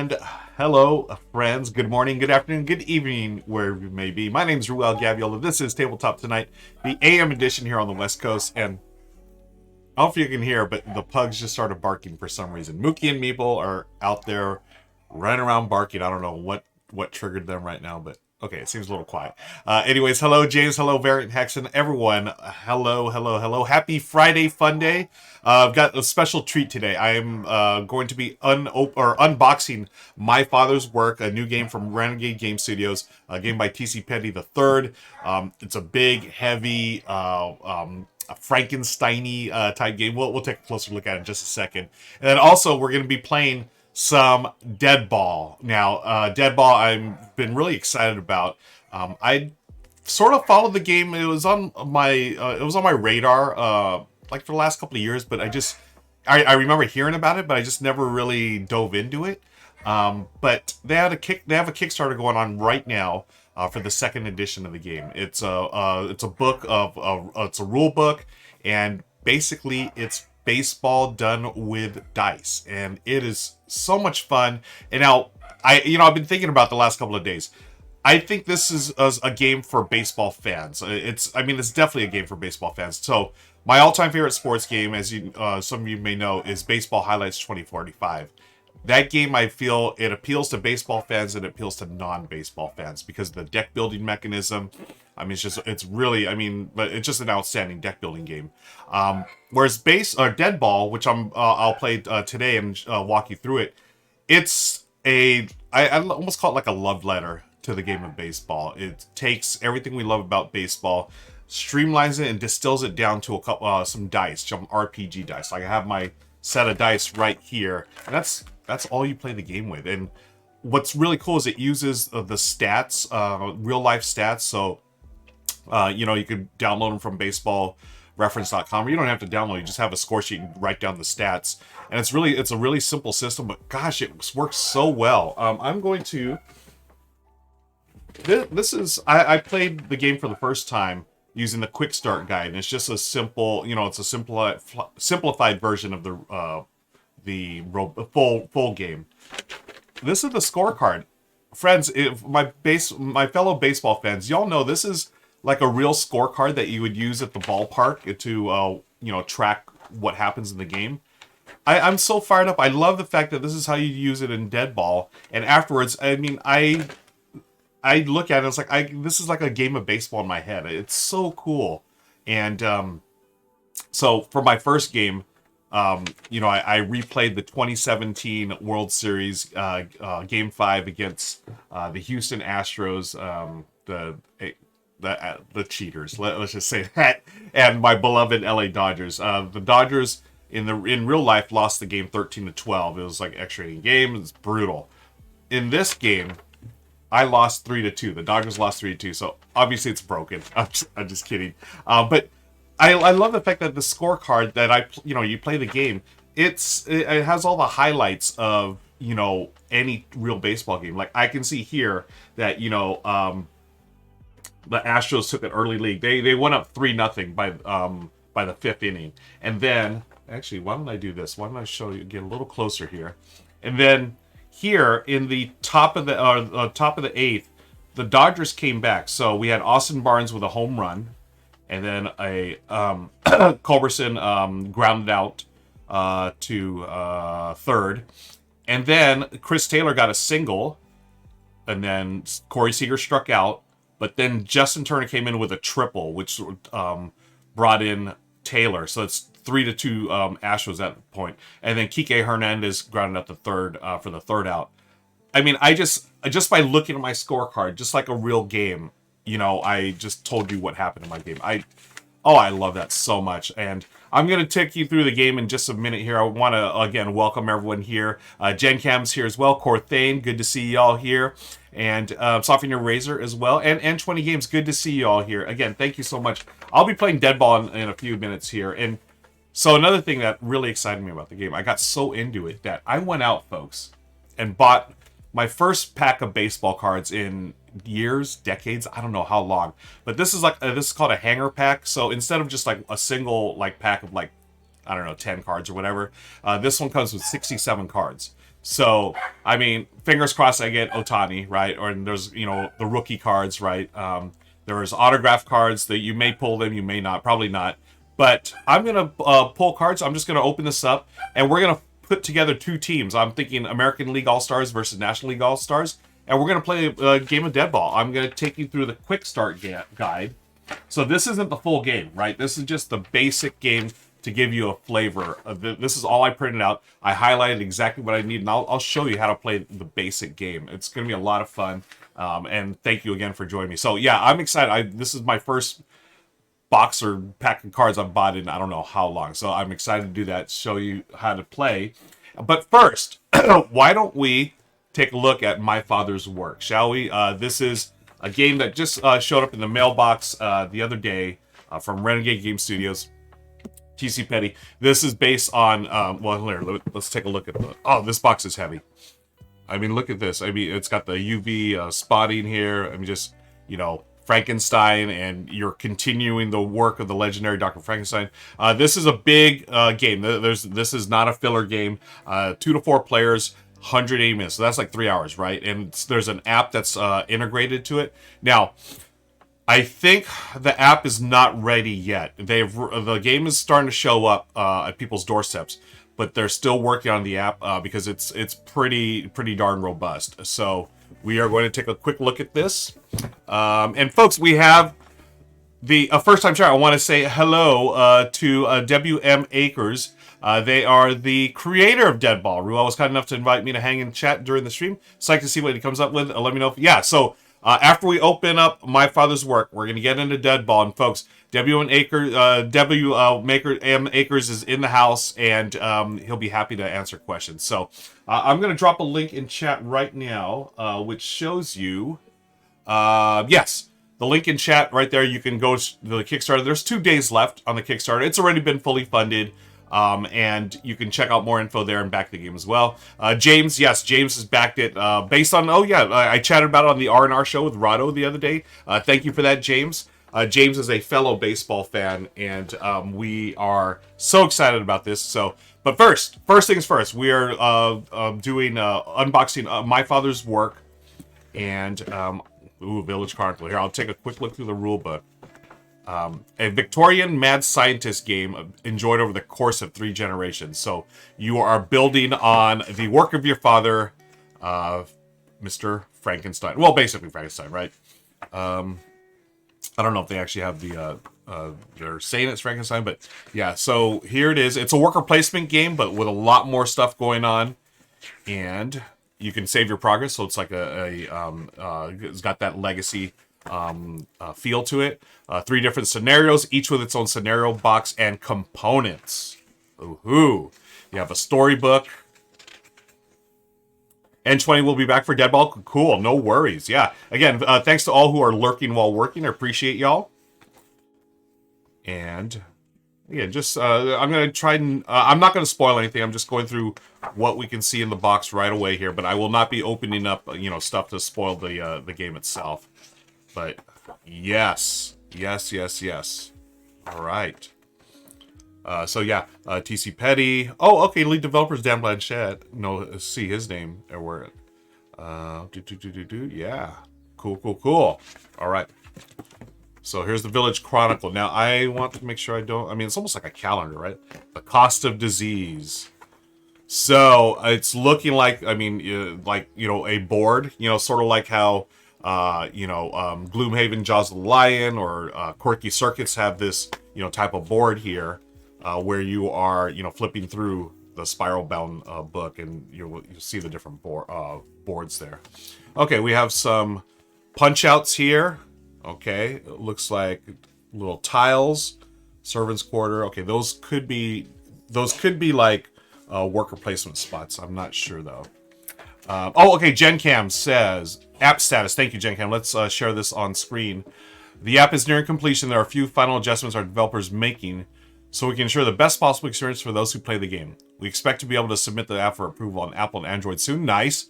And hello, friends. Good morning, good afternoon, good evening, wherever you may be. My name is Ruel Gaviola. This is Tabletop Tonight, the AM edition here on the West Coast. And I don't know if you can hear, but the pugs just started barking for some reason. Mookie and Meeple are out there running around barking. I don't know what triggered them right now, but okay, it seems a little quiet. Anyways, hello, James. Hello, Variant Hexen. Everyone, hello. Happy Friday Fun Day. I've got a special treat today. I am going to be unboxing My Father's Work, a new game from Renegade Game Studios, a game by T.C. Petty III. It's a big, heavy, Frankenstein-y type game. We'll take a closer look at it in just a second. And then also, we're going to be playing some Deadball. Now, Deadball, I've been really excited about. I sort of followed the game. It was on my radar, like for the last couple of years, but I remember hearing about it, but I just never really dove into it. But they have a Kickstarter going on right now for the second edition of the game. It's a book it's a rule book, and basically it's baseball done with dice, and it is so much fun. And now I've been thinking about the last couple of days. I think this is a game for baseball fans. It's definitely a game for baseball fans. So my all-time favorite sports game, as some of you may know, is Baseball Highlights 2045. That game, I feel, it appeals to baseball fans and it appeals to non-baseball fans because of the deck building mechanism. But it's just an outstanding deck building game. Whereas Deadball, which I'll play today and walk you through it, I almost call it like a love letter to the game of baseball. It takes everything we love about baseball, streamlines it, and distills it down to some dice, some RPG dice. Like I have my set of dice right here, and that's all you play the game with. And what's really cool is it uses the stats, real life stats. So you could download them from baseballreference.com, or you don't have to download. You just have a score sheet and write down the stats. And it's a really simple system, but gosh, it works so well. I'm going to. I played the game for the first time using the Quick Start guide, and it's just a simple, it's a simplified version of the full game. This is the scorecard, friends. If my fellow baseball fans, y'all know this is like a real scorecard that you would use at the ballpark to track what happens in the game. I'm so fired up. I love the fact that this is how you use it in Deadball, and afterwards, I look at it, it's like this is like a game of baseball in my head. It's so cool. And so for my first game, I replayed the 2017 World Series Game 5 against the Houston Astros, the cheaters. Let's just say that, and my beloved LA Dodgers. The Dodgers in real life lost the game 13-12. It was like extra inning game. It's brutal. In this game, I lost 3-2. The Dodgers lost 3-2. So obviously it's broken. I'm just kidding. But I love the fact that the scorecard that you play the game, it has all the highlights of any real baseball game. Like I can see here that the Astros took an early lead. They went up 3-0 by the fifth inning. And then actually, why don't I do this? Why don't I show you, get a little closer here, and then. Here in the top of the eighth, the Dodgers came back. So we had Austin Barnes with a home run, and then a Culberson grounded out to third, and then Chris Taylor got a single, and then Corey Seager struck out. But then Justin Turner came in with a triple, which brought in Taylor. So it's 3-2 Astros at the point, and then Kike Hernandez grounded out the third for the third out. I just by looking at my scorecard, just like a real game, I just told you what happened in my game. I love that so much, and I'm gonna take you through the game in just a minute here. I want to again welcome everyone here. Gen Cam's here as well. Corthane, good to see y'all here, and Softening Your Razor as well, and 20 Games, good to see y'all here again. Thank you so much. I'll be playing Deadball in a few minutes here, and. So another thing that really excited me about the game, I got so into it that I went out, folks, and bought my first pack of baseball cards in years, decades, I don't know how long. But this is called a hanger pack. So instead of just like a single pack of 10 cards or whatever, this one comes with 67 cards. So, I mean, fingers crossed I get Otani, right? Or there's, you know, the rookie cards, right? There's autograph cards that you may pull them, you may not, probably not. But I'm going to pull cards. I'm just going to open this up, and we're going to put together 2 teams. I'm thinking American League All-Stars versus National League All-Stars. And we're going to play a game of Deadball. I'm going to take you through the quick start guide. So this isn't the full game, right? This is just the basic game to give you a flavor. This is all I printed out. I highlighted exactly what I need, and I'll show you how to play the basic game. It's going to be a lot of fun, and thank you again for joining me. So yeah, I'm excited. This is my first box or pack of cards I've bought in I don't know how long, so I'm excited to do that, show you how to play. But first, why don't we take a look at My Father's Work, shall we? This is a game that just showed up in the mailbox the other day from Renegade Game Studios. TC Petty. This is based on, well, here, let's take a look at the, oh, this box is heavy. I mean, look at this. I mean, it's got the UV spotting here. I mean, just, you know, Frankenstein, and you're continuing the work of the legendary Dr. Frankenstein. This is a big game. This is not a filler game. 2 to 4 players, 180 minutes. So that's like 3 hours, right? And there's an app that's integrated to it. Now, I think the app is not ready yet. The game is starting to show up at people's doorsteps, but they're still working on the app because it's pretty darn robust. So we are going to take a quick look at this. And folks, we have the first time share. I want to say hello to WM Acres. They are the creator of Deadball. Ruel was kind enough to invite me to hang and chat during the stream. Psyched to see what he comes up with. Let me know if, yeah, so after we open up My Father's Work, we're going to get into Deadball. And folks, WM Acres is in the house, and he'll be happy to answer questions. So I'm going to drop a link in chat right now, which shows you, yes, the link in chat right there. You can go to the Kickstarter. There's 2 days left on the Kickstarter. It's already been fully funded. And you can check out more info there and back the game as well. James, yes, James has backed it based on, oh yeah, I chatted about it on the R&R show with Rahdo the other day. Thank you for that, James. James is a fellow baseball fan, and we are so excited about this. So, but first things first, we are doing unboxing My Father's Work, and Village Chronicle. Here, I'll take a quick look through the rule book. A Victorian mad scientist game enjoyed over the course of 3 generations. So you are building on the work of your father, Mr. Frankenstein. Well, basically Frankenstein, right? I don't know if they actually have the, they're saying it's Frankenstein, but yeah, so here it is. It's a worker placement game, but with a lot more stuff going on. And you can save your progress, so it's like it's got that legacy feel to it. 3 different scenarios, each with its own scenario box and components. Ooh, you have a storybook. N20 will be back for Deadball. Cool, no worries. Yeah, again, thanks to all who are lurking while working. I appreciate y'all. And yeah, just I'm gonna try and I'm not gonna spoil anything. I'm just going through what we can see in the box right away here, but I will not be opening up stuff to spoil the game itself. But yes. All right. So yeah, TC Petty. Oh, okay. Lead developers Dan Blanchett. No, see his name everywhere. Yeah. Cool. All right. So here's the Village Chronicle. Now I want to make sure I don't. I mean, it's almost like a calendar, right? The Cost of Disease. So it's looking like, I mean, a board. Sort of like how. Gloomhaven, Jaws of the Lion, or Quirky Circuits have this, type of board here, where you are, flipping through the spiral-bound book, and you'll see the different boards there. Okay, we have some punch-outs here. Okay, it looks like little tiles, servants' quarter. Okay, those could be like worker placement spots. I'm not sure though. Okay, GenCam says, app status. Thank you, GenCam. Let's share this on screen. The app is nearing completion. There are a few final adjustments our developers making so we can ensure the best possible experience for those who play the game. We expect to be able to submit the app for approval on Apple and Android soon. Nice.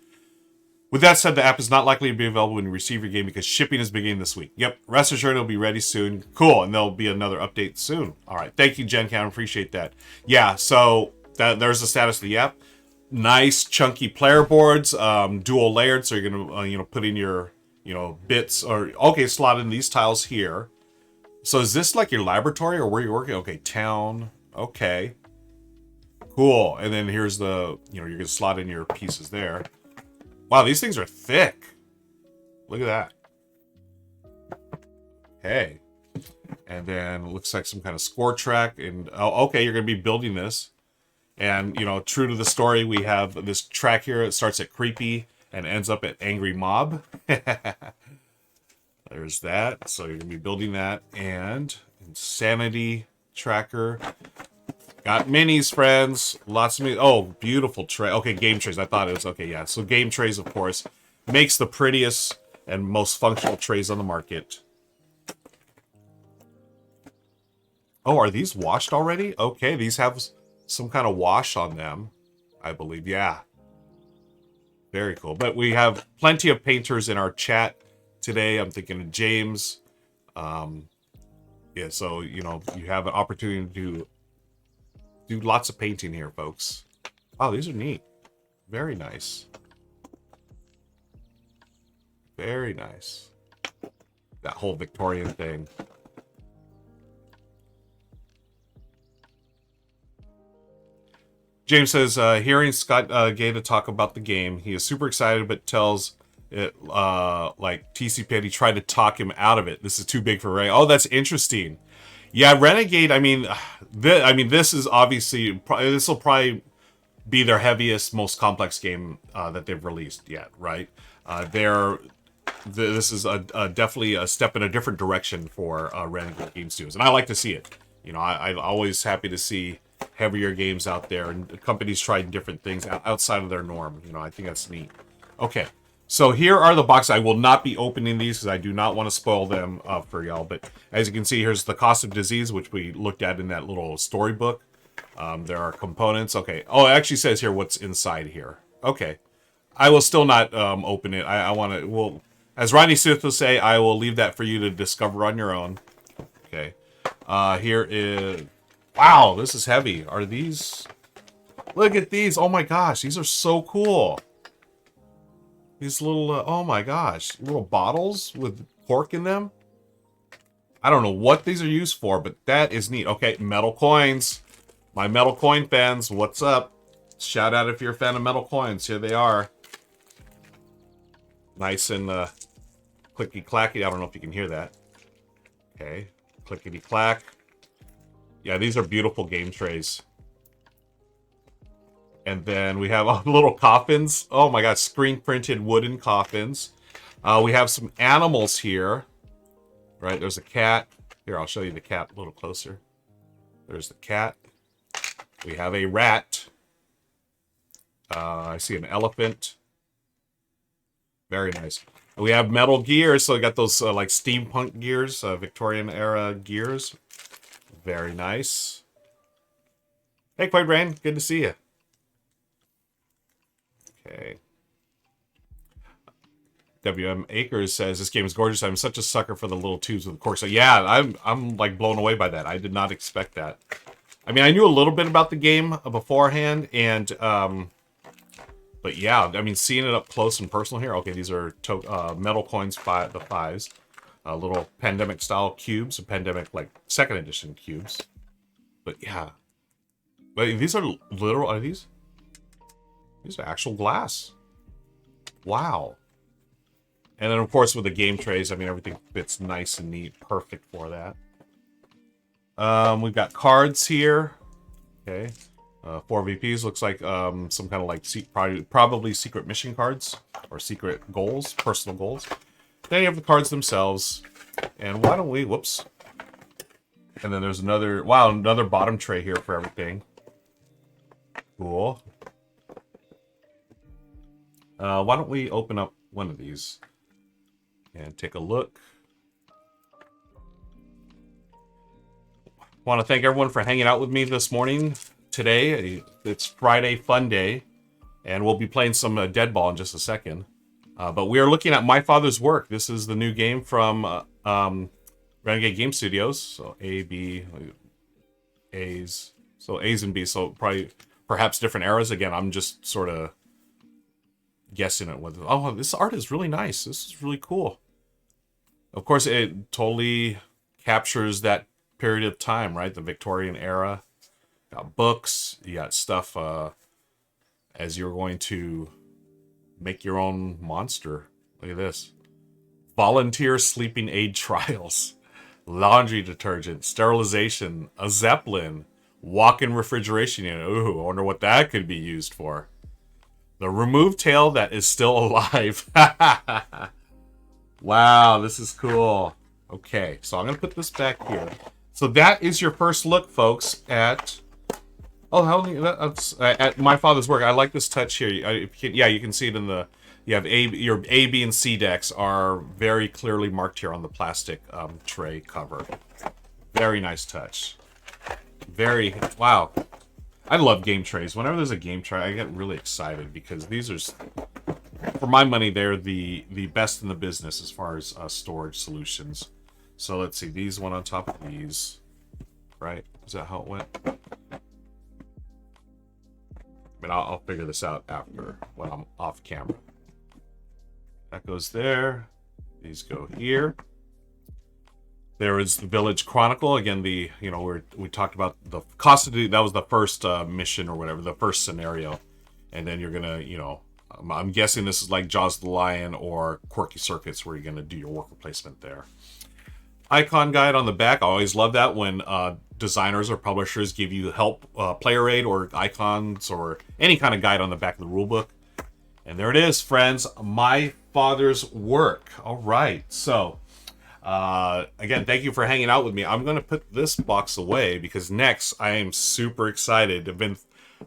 With that said, the app is not likely to be available when you receive your game because shipping is beginning this week. Yep, rest assured it'll be ready soon. Cool, and there'll be another update soon. All right, thank you, GenCam. Appreciate that. Yeah, so there's the status of the app. Nice chunky player boards, dual layered, so you're gonna put in your bits, or okay, slot in these tiles here. So is this like your laboratory or where you're working? Okay, town. Okay, cool. And then here's the you're gonna slot in your pieces there. Wow, these things are thick. Look at that. Okay, and then it looks like some kind of score track. And oh, okay, you're gonna be building this. And, true to the story, we have this track here. It starts at creepy and ends up at angry mob. There's that. So you're going to be building that. And insanity tracker. Got minis, friends. Lots of minis. Oh, beautiful tray. Okay, game trays. I thought it was, okay, yeah. So game trays, of course, makes the prettiest and most functional trays on the market. Oh, are these washed already? Okay, these have some kind of wash on them, I believe. Yeah. Very cool. But we have plenty of painters in our chat today. I'm thinking of James. Yeah, so, you have an opportunity to do lots of painting here, folks. Oh, these are neat. Very nice. Very nice. That whole Victorian thing. James says, hearing Scott Gata talk about the game, he is super excited, but tells it, like, TC Petty tried to talk him out of it. This is too big for Ray. Oh, that's interesting. Yeah, Renegade, I mean, this is obviously, this will probably be their heaviest, most complex game that they've released yet, right? This is definitely a step in a different direction for Renegade Game Studios, and I like to see it. I'm always happy to see heavier games out there and companies trying different things outside of their norm. I think that's neat. Okay, so here are the boxes. I will not be opening these because I do not want to spoil them for y'all. But as you can see, here's the Cost of Disease, which we looked at in that little storybook. There are components. Okay. Oh, it actually says here what's inside here. Okay. I will still not open it. I want to. Well, as Ronnie Smith will say, I will leave that for you to discover on your own. Okay. Here is. Wow, this is heavy. Are these... Look at these. Oh my gosh, these are so cool. These little, oh my gosh, little bottles with pork in them. I don't know what these are used for, but that is neat. Okay, metal coins. My metal coin fans, what's up? Shout out if you're a fan of metal coins. Here they are. Nice and clicky-clacky. I don't know if you can hear that. Okay, clickety-clack. Yeah, these are beautiful game trays. And then we have little coffins. Oh my god, screen-printed wooden coffins. We have some animals here. Right, there's a cat. Here, I'll show you the cat a little closer. There's the cat. We have a rat. I see an elephant. Very nice. We have metal gears, so we got those like steampunk gears, Victorian-era gears. Very nice. Hey, Quite Brain, good to see you. Okay. WM Akers says this game is gorgeous. I'm such a sucker for the little tubes with the corks. So yeah, I'm like blown away by that. I did not expect that. I mean, I knew a little bit about the game beforehand, and but yeah, I mean, seeing it up close and personal here. Okay, these are metal coins, the fives. Little pandemic style cubes, a pandemic like 2nd edition cubes. But yeah, but these are literal. Are these? These are actual glass. Wow. And then of course with the game trays, I mean everything fits nice and neat, perfect for that. We've got cards here. Okay, 4 VPs. Looks like some kind of like probably secret mission cards or secret goals, personal goals. Then you have the cards themselves. And why don't we, whoops. And then there's another, wow, another bottom tray here for everything. Cool. Why don't we open up one of these and take a look. Want to thank everyone for hanging out with me this morning. Today, it's Friday Fun Day, and we'll be playing some Deadball in just a second. But we are looking at My Father's Work. This is the new game from Renegade Game Studios. So A, B, A's. So A's and B's. So probably perhaps different eras. Again, I'm just sort of guessing at what. Oh, this art is really nice. This is really cool. Of course, it totally captures that period of time, right? The Victorian era. Got books. You got stuff as you're going to make your own monster. Look at this. Volunteer sleeping aid trials. Laundry detergent. Sterilization. A Zeppelin. Walk-in refrigeration unit. Ooh, I wonder what that could be used for. The removed tail that is still alive. Wow, this is cool. Okay, so I'm going to put this back here. So that is your first look, folks, at... Oh, that's at My Father's Work. I like this touch here. Yeah, you can see it in the... You have your A, B, and C decks are very clearly marked here on the plastic tray cover. Very nice touch. Very... Wow. I love game trays. Whenever there's a game tray, I get really excited because these are... For my money, they're the best in the business as far as storage solutions. So let's see. These went on top of these. Right? Is that how it went? I mean, I'll figure this out after when I'm off camera. That goes there. These go here. There is the Village Chronicle. Again, we talked about the cost of that was the first mission or whatever, the first scenario. And then you're gonna, I'm guessing this is like Jaws of the Lion or Quirky Circuits where you're gonna do your worker placement there. Icon guide on the back. I always love that when designers or publishers give you help, player aid or icons or any kind of guide on the back of the rulebook. And there it is, friends. My Father's Work. All right. So, again, thank you for hanging out with me. I'm going to put this box away because next I am super excited. I've been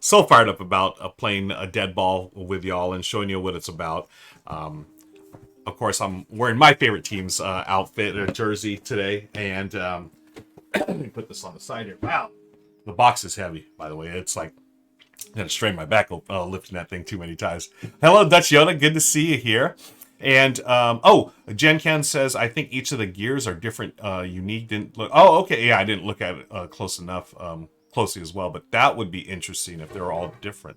so fired up about playing a Deadball with y'all and showing you what it's about. Of course, I'm wearing my favorite team's outfit or jersey today. And let me put this on the side here. Wow. The box is heavy, by the way. It's like, I'm going to strain my back lifting that thing too many times. Hello, Dutch Yoda. Good to see you here. And, Jen Ken says, I think each of the gears are different, unique. Didn't look. Oh, okay. Yeah, I didn't look at it closely as well. But that would be interesting if they're all different.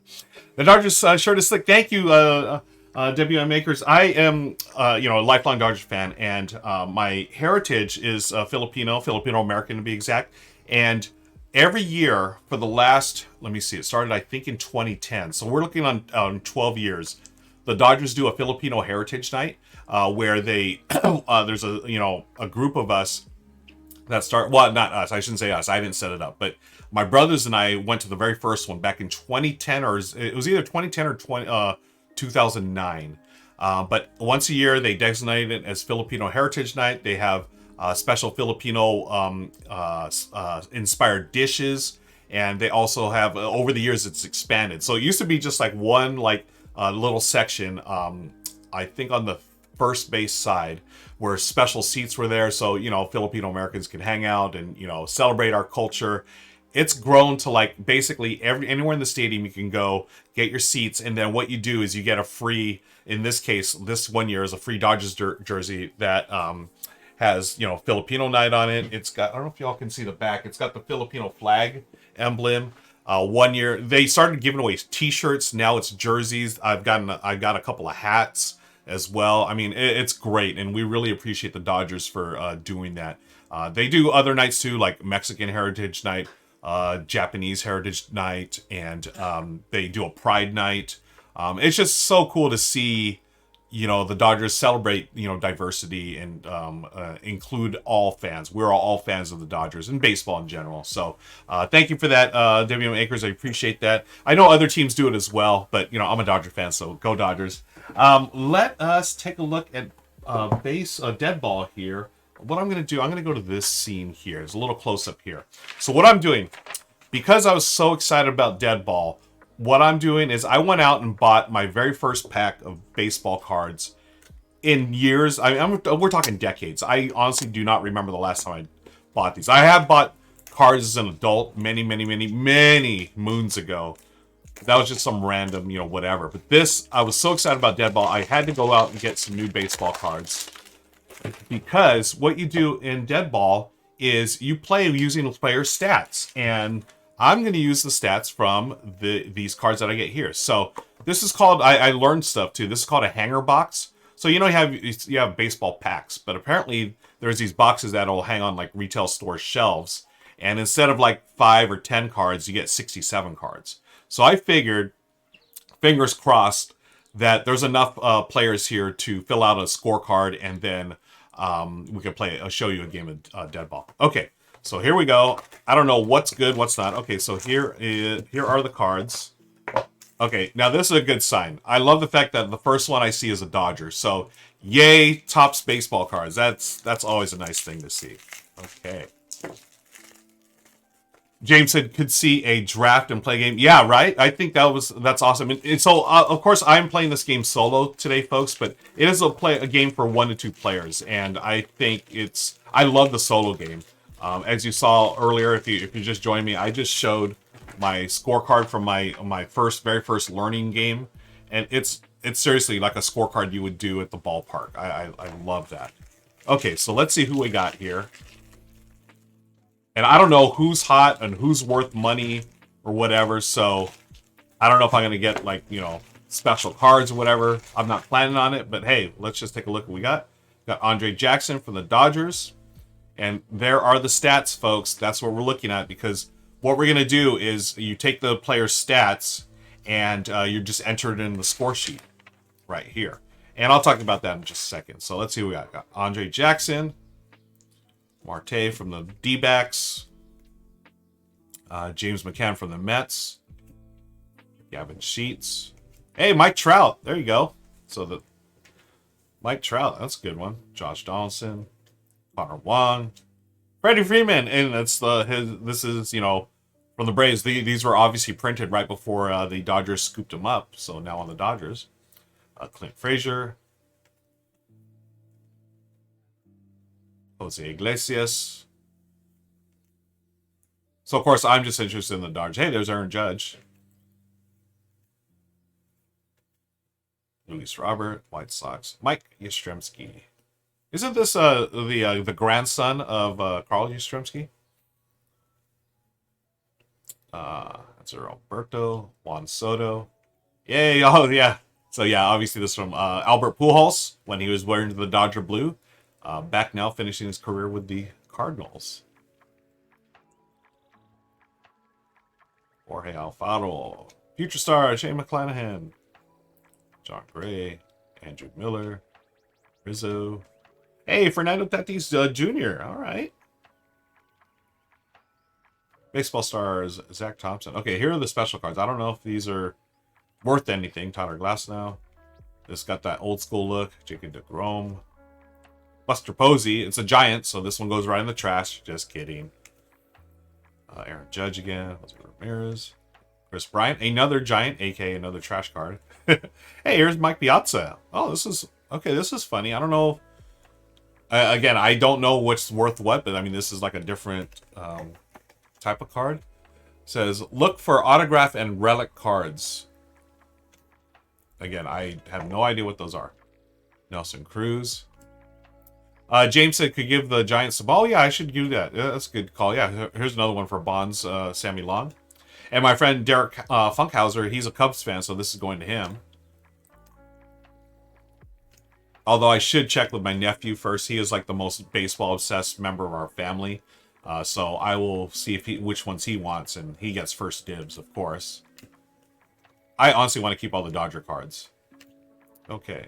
The Dodgers shirt is slick. Thank you, WM Makers. I am, a lifelong Dodgers fan, and my heritage is Filipino American to be exact. And every year for the last, let me see, it started I think in 2010. So we're looking on 12 years. The Dodgers do a Filipino Heritage Night where they there's a group of us that start. Well, not us. I shouldn't say us. I didn't set it up, but my brothers and I went to the very first one back in 2010, or it was either 2010 or 2009. But once a year, they designate it as Filipino Heritage Night. They have special Filipino inspired dishes, and they also have over the years it's expanded. So it used to be just like one little section. I think on the first base side where special seats were there, so Filipino Americans can hang out and celebrate our culture. It's grown to like basically anywhere in the stadium you can go get your seats, and then what you do is you get a free, in this case, this one year is a free Dodgers jersey that has Filipino night on it. It's got, I don't know if y'all can see the back. It's got the Filipino flag emblem. 1 year they started giving away T-shirts. Now it's jerseys. I've got a couple of hats as well. I mean, it's great, and we really appreciate the Dodgers for doing that. They do other nights too, like Mexican Heritage Night, Japanese Heritage Night, and they do a Pride Night. It's just so cool to see, the Dodgers celebrate, diversity and include all fans. We're all fans of the Dodgers and baseball in general. So thank you for that, WM Akers. I appreciate that. I know other teams do it as well, but, I'm a Dodger fan, so go Dodgers. Let us take a look at Deadball here. What I'm going to do, I'm going to go to this scene here. There's a little close-up here. So what I'm doing, because I was so excited about Deadball, what I'm doing is I went out and bought my very first pack of baseball cards in years. We're talking decades. I honestly do not remember the last time I bought these. I have bought cards as an adult many moons ago. That was just some random, whatever. But this, I was so excited about Deadball, I had to go out and get some new baseball cards. Because what you do in Deadball is you play using player stats. And I'm going to use the stats from these cards that I get here. So this is called, I learned stuff too. This is called a hanger box. So you have baseball packs, but apparently there's these boxes that'll hang on like retail store shelves. And instead of like 5 or 10 cards, you get 67 cards. So I figured, fingers crossed, that there's enough players here to fill out a scorecard, and then we can show you a game of Deadball. Okay, so here we go. I don't know what's good, what's not. Okay, so here are the cards. Okay, now this is a good sign. I love the fact that the first one I see is a Dodger. So, yay, Topps baseball cards. That's always a nice thing to see. Okay. James said could see a draft and play game. Yeah, right. I think that's awesome. And so, of course, I'm playing this game solo today, folks. But it is a game for 1 to 2 players, and I think I love the solo game. As you saw earlier, if you just joined me, I just showed my scorecard from my very first learning game, and it's seriously like a scorecard you would do at the ballpark. I love that. Okay, so let's see who we got here. And I don't know who's hot and who's worth money or whatever, so I don't know if I'm going to get, like, special cards or whatever. I'm not planning on it, but hey, let's just take a look at what we got. Got Andre Jackson from the Dodgers. And there are the stats, folks. That's what we're looking at, because what we're going to do is you take the player's stats and you just enter it in the score sheet right here. And I'll talk about that in just a second. So let's see what we got. Got Andre Jackson. Marte from the D-backs. James McCann from the Mets. Gavin Sheets. Hey, Mike Trout. There you go. So the Mike Trout, that's a good one. Josh Donaldson. Connor Wong. Freddie Freeman. And this is, from the Braves. These were obviously printed right before the Dodgers scooped them up. So now on the Dodgers. Clint Frazier. Jose Iglesias. So, of course, I'm just interested in the Dodgers. Hey, there's Aaron Judge. Luis Robert, White Sox. Mike Yastrzemski. Isn't this the grandson of Carl Yastrzemski? That's Alberto, Juan Soto. Yay! Oh, yeah. So, yeah, obviously this is from Albert Pujols when he was wearing the Dodger blue. Back now, finishing his career with the Cardinals. Jorge Alfaro. Future star, Shane McClanahan. John Gray. Andrew Miller. Rizzo. Hey, Fernando Tatis Jr. All right. Baseball stars, Zach Thompson. Okay, here are the special cards. I don't know if these are worth anything. Tyler Glasnow. This got that old school look. Jacob deGrom. Buster Posey. It's a giant, so this one goes right in the trash. Just kidding. Aaron Judge again. Jose Ramirez. Chris Bryant. Another giant, a.k.a. another trash card. Hey, here's Mike Piazza. Oh, this is funny. I don't know. Again, I don't know what's worth what, but I mean, this is like a different type of card. It says, look for autograph and relic cards. Again, I have no idea what those are. Nelson Cruz. James said could give the Giants the ball. Yeah, I should do that. Yeah, that's a good call. Yeah, here's another one for Bonds, Sammy Long. And my friend Derek Funkhauser, he's a Cubs fan, so this is going to him. Although I should check with my nephew first. He is like the most baseball-obsessed member of our family. So I will see which ones he wants, and he gets first dibs, of course. I honestly want to keep all the Dodger cards. Okay.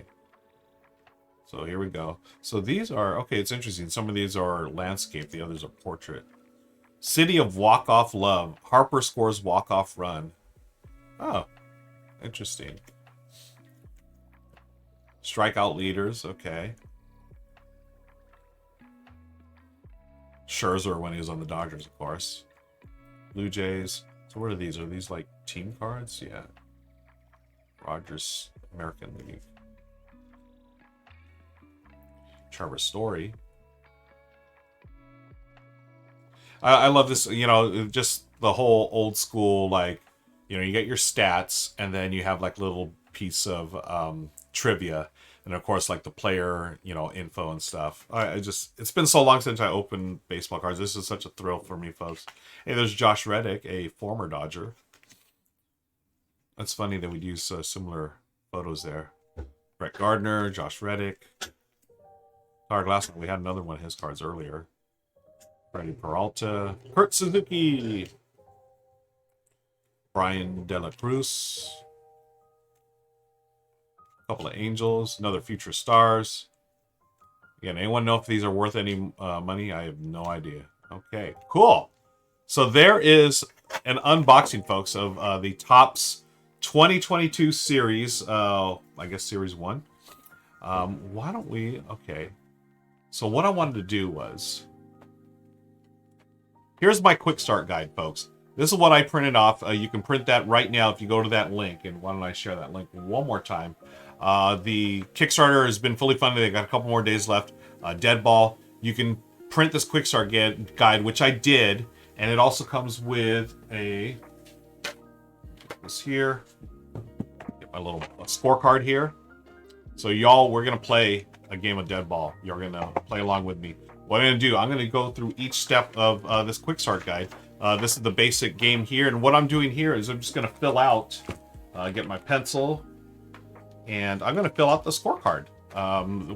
So here we go. So these are, okay, it's interesting. Some of these are landscape, the others are portrait. City of Walk-Off Love. Harper scores walk-off run. Oh, interesting. Strikeout leaders, okay. Scherzer when he was on the Dodgers, of course. Blue Jays. So what are these? Are these like team cards? Yeah. Rogers American League. Trevor Story. I love this, just the whole old school, like, you get your stats, and then you have like little piece of trivia. And of course, like the player, you know, info and stuff. I just, it's been so long since I opened baseball cards. This is such a thrill for me, folks. Hey, there's Josh Reddick, a former Dodger. That's funny that we'd use similar photos there. Brett Gardner, Josh Reddick. Tyler Glassman, we had another one of his cards earlier. Freddie Peralta. Kurt Suzuki. Brian De La Cruz. A couple of Angels. Another Future Stars. Again, anyone know if these are worth any money? I have no idea. Okay, cool. So there is an unboxing, folks, of the Topps 2022 series. I guess series 1. Why don't we... Okay. So what I wanted to do was... Here's my quick start guide, folks. This is what I printed off. You can print that right now if you go to that link. And why don't I share that link one more time? The Kickstarter has been fully funded. They got a couple more days left. Deadball. You can print this quick start guide, which I did. And it also comes with a... This here. Get my little scorecard here. So y'all, we're going to play a game of Deadball. You're going to play along with me. What I'm going to do, I'm going to go through each step of this quick start guide. This is the basic game here. And what I'm doing here is I'm just going to fill out, get my pencil, and I'm going to fill out the scorecard.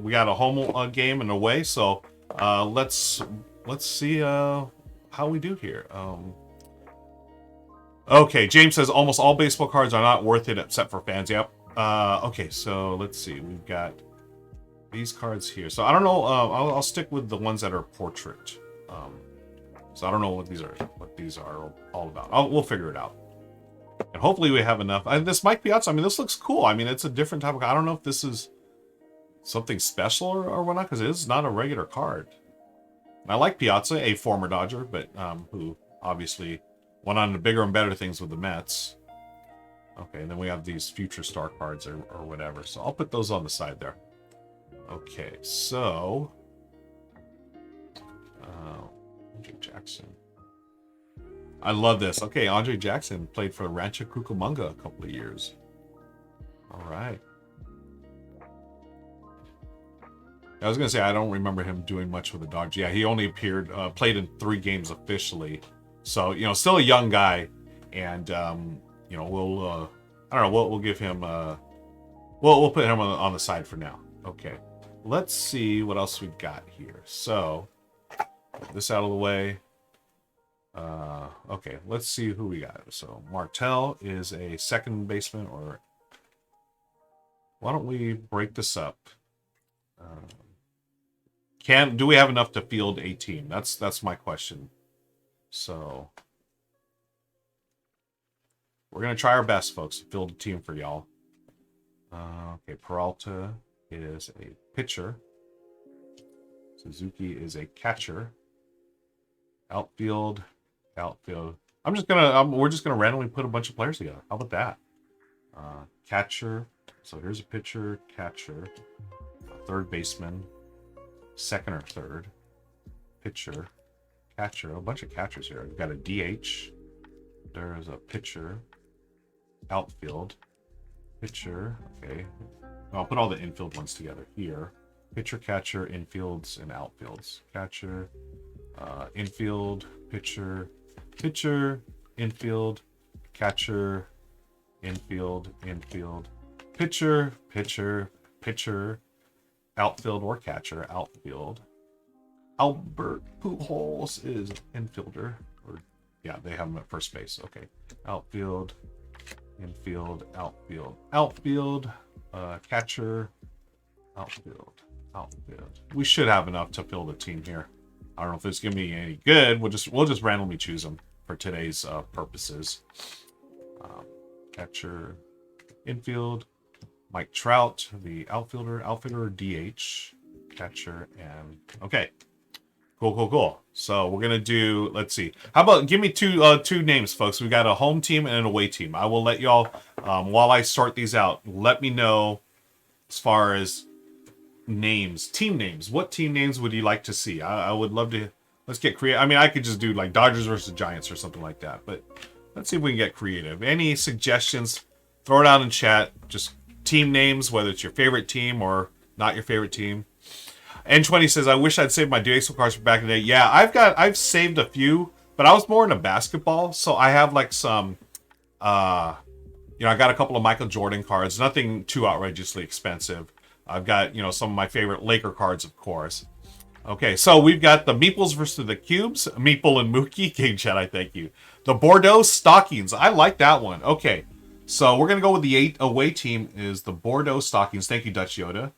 We got a home game and away, so let's see how we do here. Okay, James says almost all baseball cards are not worth it except for fans. Yep. Okay, so let's see. We've got these cards here. So I don't know. I'll stick with the ones that are portrait. So I don't know what these are all about. We'll figure it out. And hopefully we have enough. This might be outside. I mean, this looks cool. I mean, it's a different type of... I don't know if this is something special or whatnot, because it is not a regular card. And I like Piazza, a former Dodger, but who obviously went on to bigger and better things with the Mets. Okay, and then we have these future star cards or whatever. So I'll put those on the side there. Okay, so... Andre Jackson. I love this. Okay, Andre Jackson played for Rancho Cucamonga a couple of years. All right. I was going to say, I don't remember him doing much with the Dodgers. Yeah, he only played in 3 games officially. So, you know, still a young guy. And, you know, we'll, I don't know, we'll give him, we'll put him on the side for now. Okay. Let's see what else we've got here. So, put this out of the way. Okay, let's see who we got. So, Martell is a second baseman, or... Why don't we break this up? Do we have enough to field a team? That's my question. So we're gonna try our best, folks, to field a team for y'all. Okay, Peralta is a pitcher. Suzuki is a catcher. Outfield. We're just gonna randomly put a bunch of players together. How about that? Catcher. So here's a pitcher, catcher, third baseman, second or third, pitcher, catcher, a bunch of catchers here. We've got a DH. There's a pitcher, outfield, pitcher. Okay. I'll put all the infield ones together here. Pitcher, catcher, infields, and outfields. Catcher, infield, pitcher, infield, catcher, infield, pitcher, outfield or catcher, outfield. Albert Pujols is infielder. Or yeah, they have him at first base. Okay. Outfield, infield, outfield, catcher, outfield. We should have enough to field a team here. I don't know if it's gonna be any good. We'll just randomly choose them for today's purposes. Catcher, infield, Mike Trout, the outfielder, DH, catcher, and okay. Cool. So we're gonna do, let's see. How about give me two names, folks. We got a home team and an away team. I will let y'all while I sort these out, let me know as far as names, team names. What team names would you like to see? I would love to. Let's get creative. I mean, I could just do like Dodgers versus Giants or something like that, but let's see if we can get creative. Any suggestions? Throw it out in chat. Just team names, whether it's your favorite team or Not your favorite team. N20 says, I wish I'd saved my baseball cards from back in the day. Yeah, I've saved a few, but I was more into basketball, so I have like some I got a couple of Michael Jordan cards, nothing too outrageously expensive. I've got, some of my favorite Laker cards, of course. Okay, so we've got the Meeples versus the Cubes. Meeple and Mookie. King Chat, I thank you. The Bordeaux Stockings. I like that one. Okay, so we're going to go with the away team is the Bordeaux Stockings. Thank you, Dutch Yoda.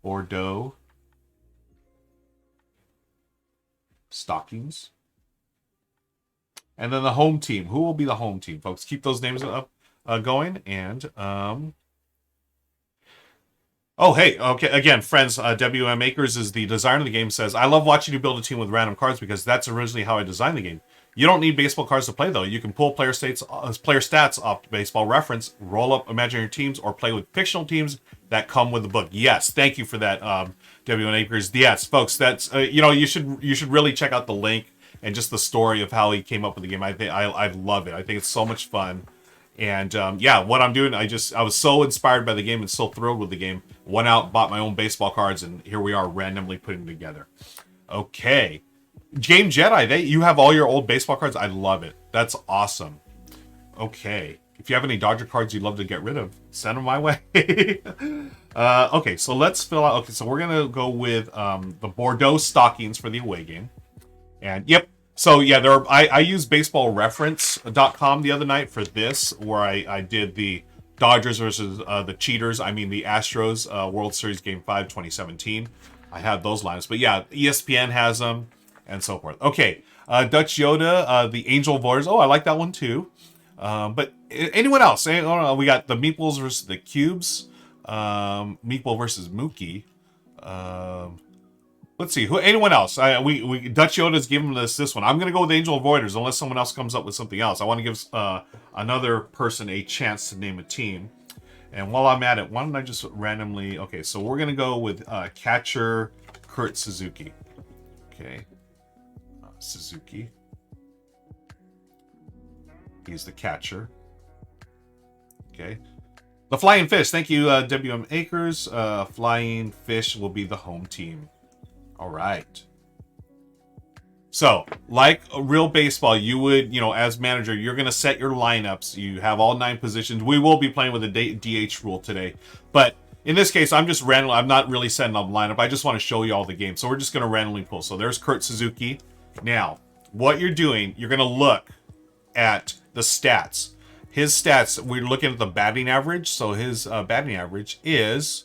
Bordeaux Stockings. And then the home team. Who will be the home team, folks? Keep those names up going. And, oh, hey, okay, again, friends, WM Akers is the designer of the game, says, I love watching you build a team with random cards because that's originally how I designed the game. You don't need baseball cards to play, though. You can pull player stats off Baseball Reference, roll up imaginary teams, or play with fictional teams that come with the book. Yes, thank you for that, WM Akers. Yes, folks, that's, you should really check out the link and just the story of how he came up with the game. I love it. I think it's so much fun. And what I'm doing, I was so inspired by the game and so thrilled with the game. Went out, bought my own baseball cards, and here we are randomly putting them together. Okay. Game Jedi, you have all your old baseball cards? I love it. That's awesome. Okay. If you have any Dodger cards you'd love to get rid of, send them my way. Okay, so let's fill out. Okay, so we're going to go with the Bordeaux Stockings for the away game. And, yep. So, yeah, I used baseballreference.com the other night for this, where I did the Dodgers versus the Cheaters. I mean, the Astros World Series Game 5 2017. I have those lines. But, yeah, ESPN has them and so forth. Okay, Dutch Yoda, the Angel Voiders. Oh, I like that one, too. But anyone else? We got the Meeples versus the Cubes. Meeple versus Mookie. Let's see. Anyone else? We Dutch Yoda's giving this one. I'm going to go with Angel Voiders unless someone else comes up with something else. I want to give another person a chance to name a team. And while I'm at it, why don't I just randomly... Okay, so we're going to go with catcher Kurt Suzuki. Okay. Suzuki. He's the catcher. Okay. The Flying Fish. Thank you, WM Akers. Flying Fish will be the home team. All right. So, like a real baseball, you would, as manager, you're going to set your lineups. You have all 9 positions. We will be playing with a DH rule today. But in this case, I'm just randomly, I'm not really setting up lineup. I just want to show you all the games. So we're just going to randomly pull. So there's Kurt Suzuki. Now, what you're doing, you're going to look at the stats. His stats, we're looking at the batting average. So his batting average is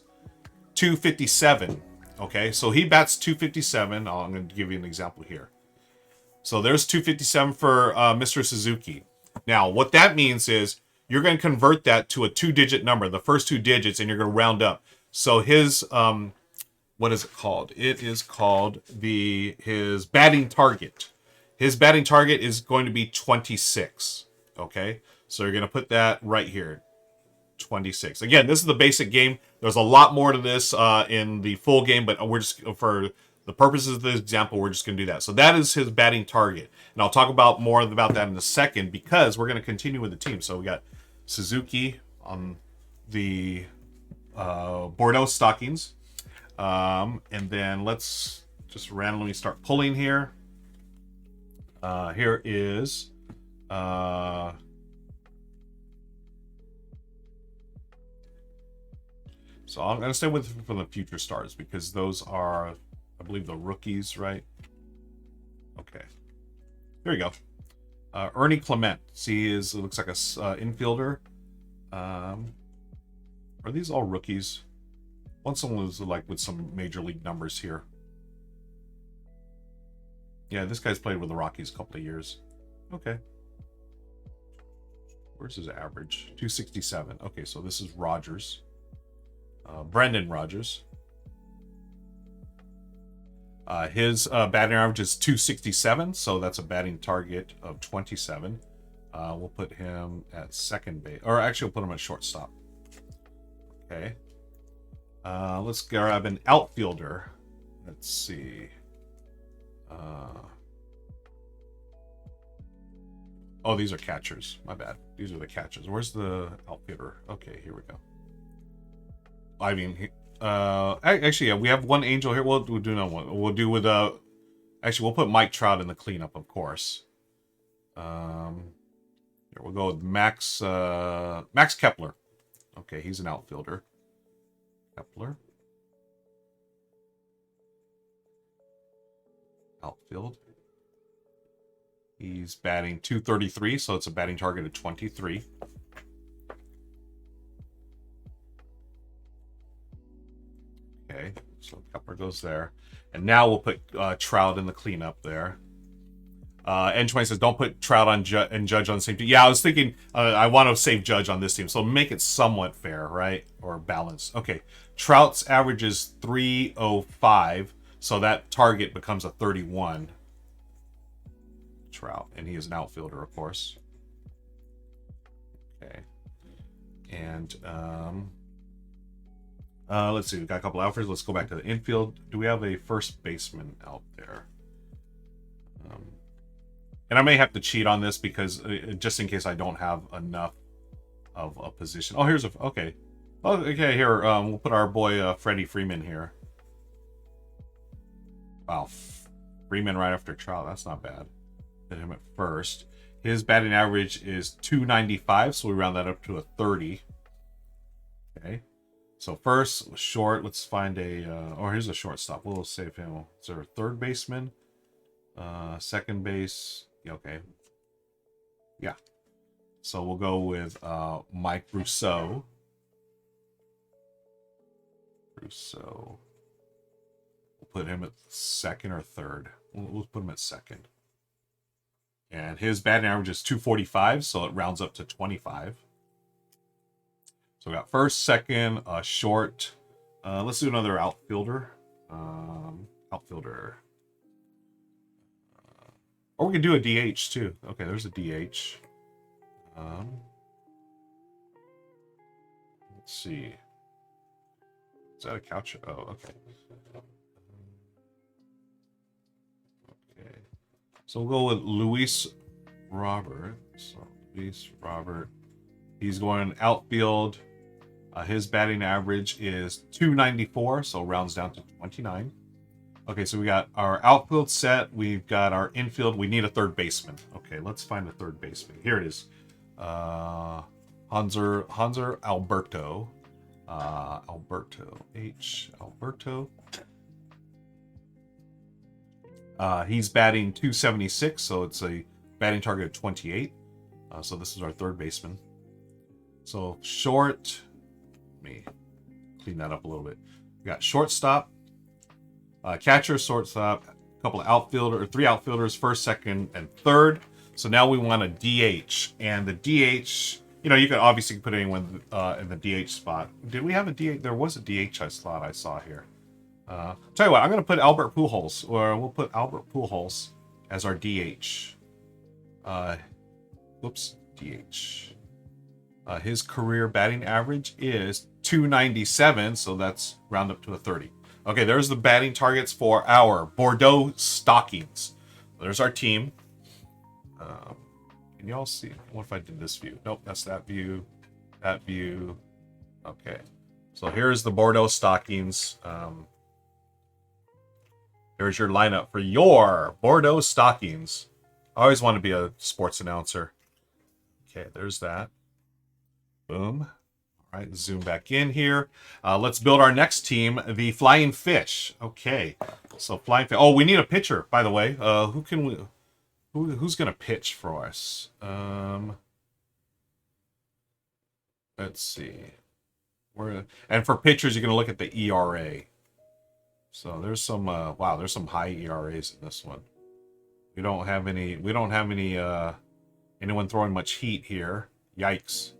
257. Okay, so he bats 257. I'm going to give you an example here. So there's 257 for Mr. Suzuki. Now, what that means is you're going to convert that to a 2-digit number, the first 2 digits, and you're going to round up. So his, what is it called? It is called his batting target. His batting target is going to be 26. Okay, so you're going to put that right here. 26. Again, this is the basic game. There's a lot more to this in the full game, but we're just, for the purposes of this example, we're just going to do that. So that is his batting target. And I'll talk about more about that in a second because we're going to continue with the team. So we got Suzuki on the Bordeaux Stockings. And then let's just randomly start pulling here. Here is... So I'm going to stay with from the future stars because those are, I believe, the rookies, right? Okay. There you go. Ernie Clement. See, it looks like a infielder. Are these all rookies? Someone was like with some major league numbers here. Yeah, this guy's played with the Rockies a couple of years. Okay. Where's his average? 267. Okay, so this is Rogers. Brendan Rodgers. His batting average is 267, so that's a batting target of 27. We'll put him at second base, or actually we'll put him at shortstop. Okay. Let's grab an outfielder. Let's see. Oh, these are catchers. My bad. These are the catchers. Where's the outfielder? Okay, here we go. I mean, actually, yeah, we have one Angel here. We'll do no one. We'll do with actually, we'll put Mike Trout in the cleanup, of course. Here we'll go with Max Kepler. Okay, he's an outfielder. Kepler. Outfield. He's batting .233, so it's a batting target of 23. Okay, so Kepler goes there. And now we'll put Trout in the cleanup there. N20 says, don't put Trout on and Judge on the same team. Yeah, I was thinking I want to save Judge on this team, so make it somewhat fair, right? Or balanced. Okay, Trout's average is 305, so that target becomes a 31. Trout, and he is an outfielder, of course. Okay, and let's see, we've got a couple outfielders. Let's go back to the infield. Do we have a first baseman out there? And I may have to cheat on this because just in case I don't have enough of a position. Oh, here's a okay. Oh, okay, here we'll put our boy Freddie Freeman here. Wow, Freeman right after Trout. That's not bad. Put him at first. His batting average is 295, so we round that up to a 30. Okay. So first, short. Let's find a. Oh, here's a shortstop. We'll save him. Is there a third baseman? Second base. Yeah, okay. Yeah. So we'll go with Mike Rousseau. We'll put him at second or third. We'll put him at second. And his batting average is 245, so it rounds up to 25. So we got first, second, short. Let's do another outfielder. Or we can do a DH too. Okay, there's a DH. Let's see. Is that a couch? Oh, okay. Okay. So we'll go with Luis Robert. So Luis Robert. He's going outfield. His batting average is 294, so rounds down to 29. Okay, so we got our outfield set. We've got our infield. We need a third baseman. Okay, let's find a third baseman. Here it is. Hanser Alberto. Alberto. He's batting 276, so it's a batting target of 28. So this is our third baseman. So short. Let me clean that up a little bit. We got shortstop. Catcher, shortstop, a couple of three outfielders, first, second, and third. So now we want a DH, and the DH, you could obviously put anyone in the DH spot. Did we have a DH? There was a DH slot I saw here. Tell you what, I'm going to put Albert Pujols, or we'll put Albert Pujols as our DH. DH. His career batting average is 297, so that's round up to a 30. Okay, there's the batting targets for our Bordeaux Stockings. There's our team. Can you all see? What if I did this view? Nope, that's that view. That view. Okay. So here's the Bordeaux Stockings. Here's your lineup for your Bordeaux Stockings. I always want to be a sports announcer. Okay, there's that. Boom. All right, zoom back in here. Let's build our next team, the Flying Fish. Okay, so Flying Fish. Oh, we need a pitcher, by the way. Who's gonna pitch for us? Let's see. And for pitchers, you're gonna look at the ERA. So there's some. Wow, there's some high ERAs in this one. We don't have any. Anyone throwing much heat here. Yikes.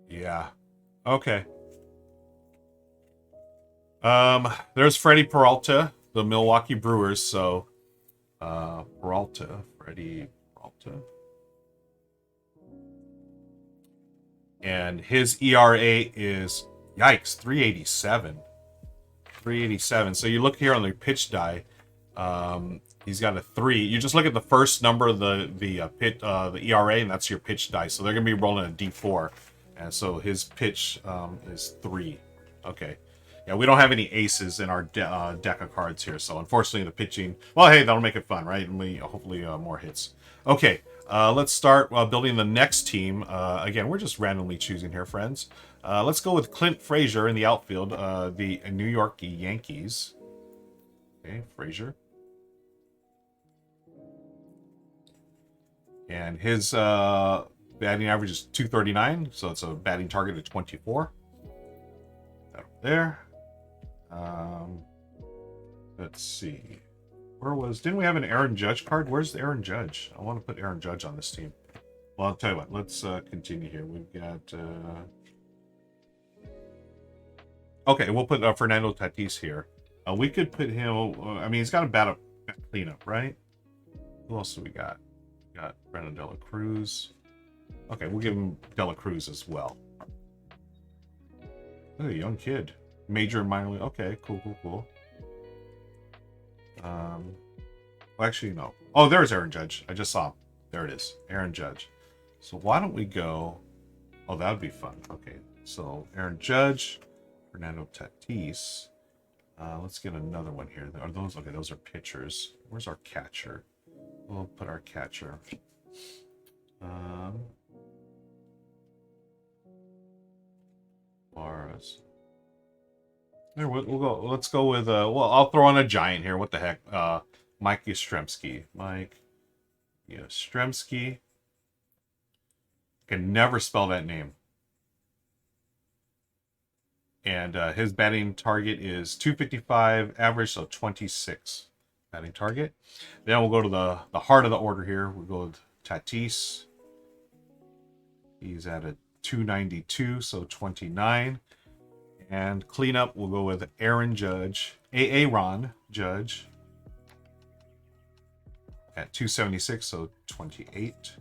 Yeah. Okay. There's Freddie Peralta, the Milwaukee Brewers. So, Freddie Peralta. And his ERA is, yikes, 387. 387. So you look here on the pitch die. He's got a 3. You just look at the first number of the ERA, and that's your pitch die. So they're gonna be rolling a D4. And so his pitch is 3. Okay. Yeah, we don't have any aces in our deck of cards here, so unfortunately the pitching... Well, hey, that'll make it fun, right? And we hopefully more hits. Okay, let's start building the next team. Again, we're just randomly choosing here, friends. Let's go with Clint Frazier in the outfield, the New York Yankees. Okay, Frazier. And his batting average is 239, so it's a batting target of 24. That over there. Let's see. Didn't we have an Aaron Judge card? Where's the Aaron Judge? I want to put Aaron Judge on this team. Well, I'll tell you what. Let's continue here. We've got... Okay, we'll put Fernando Tatis here. We could put him... I mean, he's got a bat cleanup, right? Who else do we got? We got Brandon De La Cruz. Okay, we'll give him De La Cruz as well. Oh, a young kid. Major and minor league. Okay, cool. Well, actually, no. Oh, there's Aaron Judge. I just saw him. There it is. Aaron Judge. So why don't we go... Oh, that would be fun. Okay, so Aaron Judge, Fernando Tatis. Let's get another one here. Are those... Okay, those are pitchers. Where's our catcher? We'll put our catcher. Bars. There, we'll go. Let's go with. Well, I'll throw on a giant here. What the heck? Mike Yastrzemski. Mike Yastrzemski. Can never spell that name. And his batting target is 255, average, so 26 batting target. Then we'll go to the heart of the order here. We'll go with Tatis. He's at a 292, so 29. And cleanup, we'll go with Aaron Judge, Aaron Judge, at 276, so 28.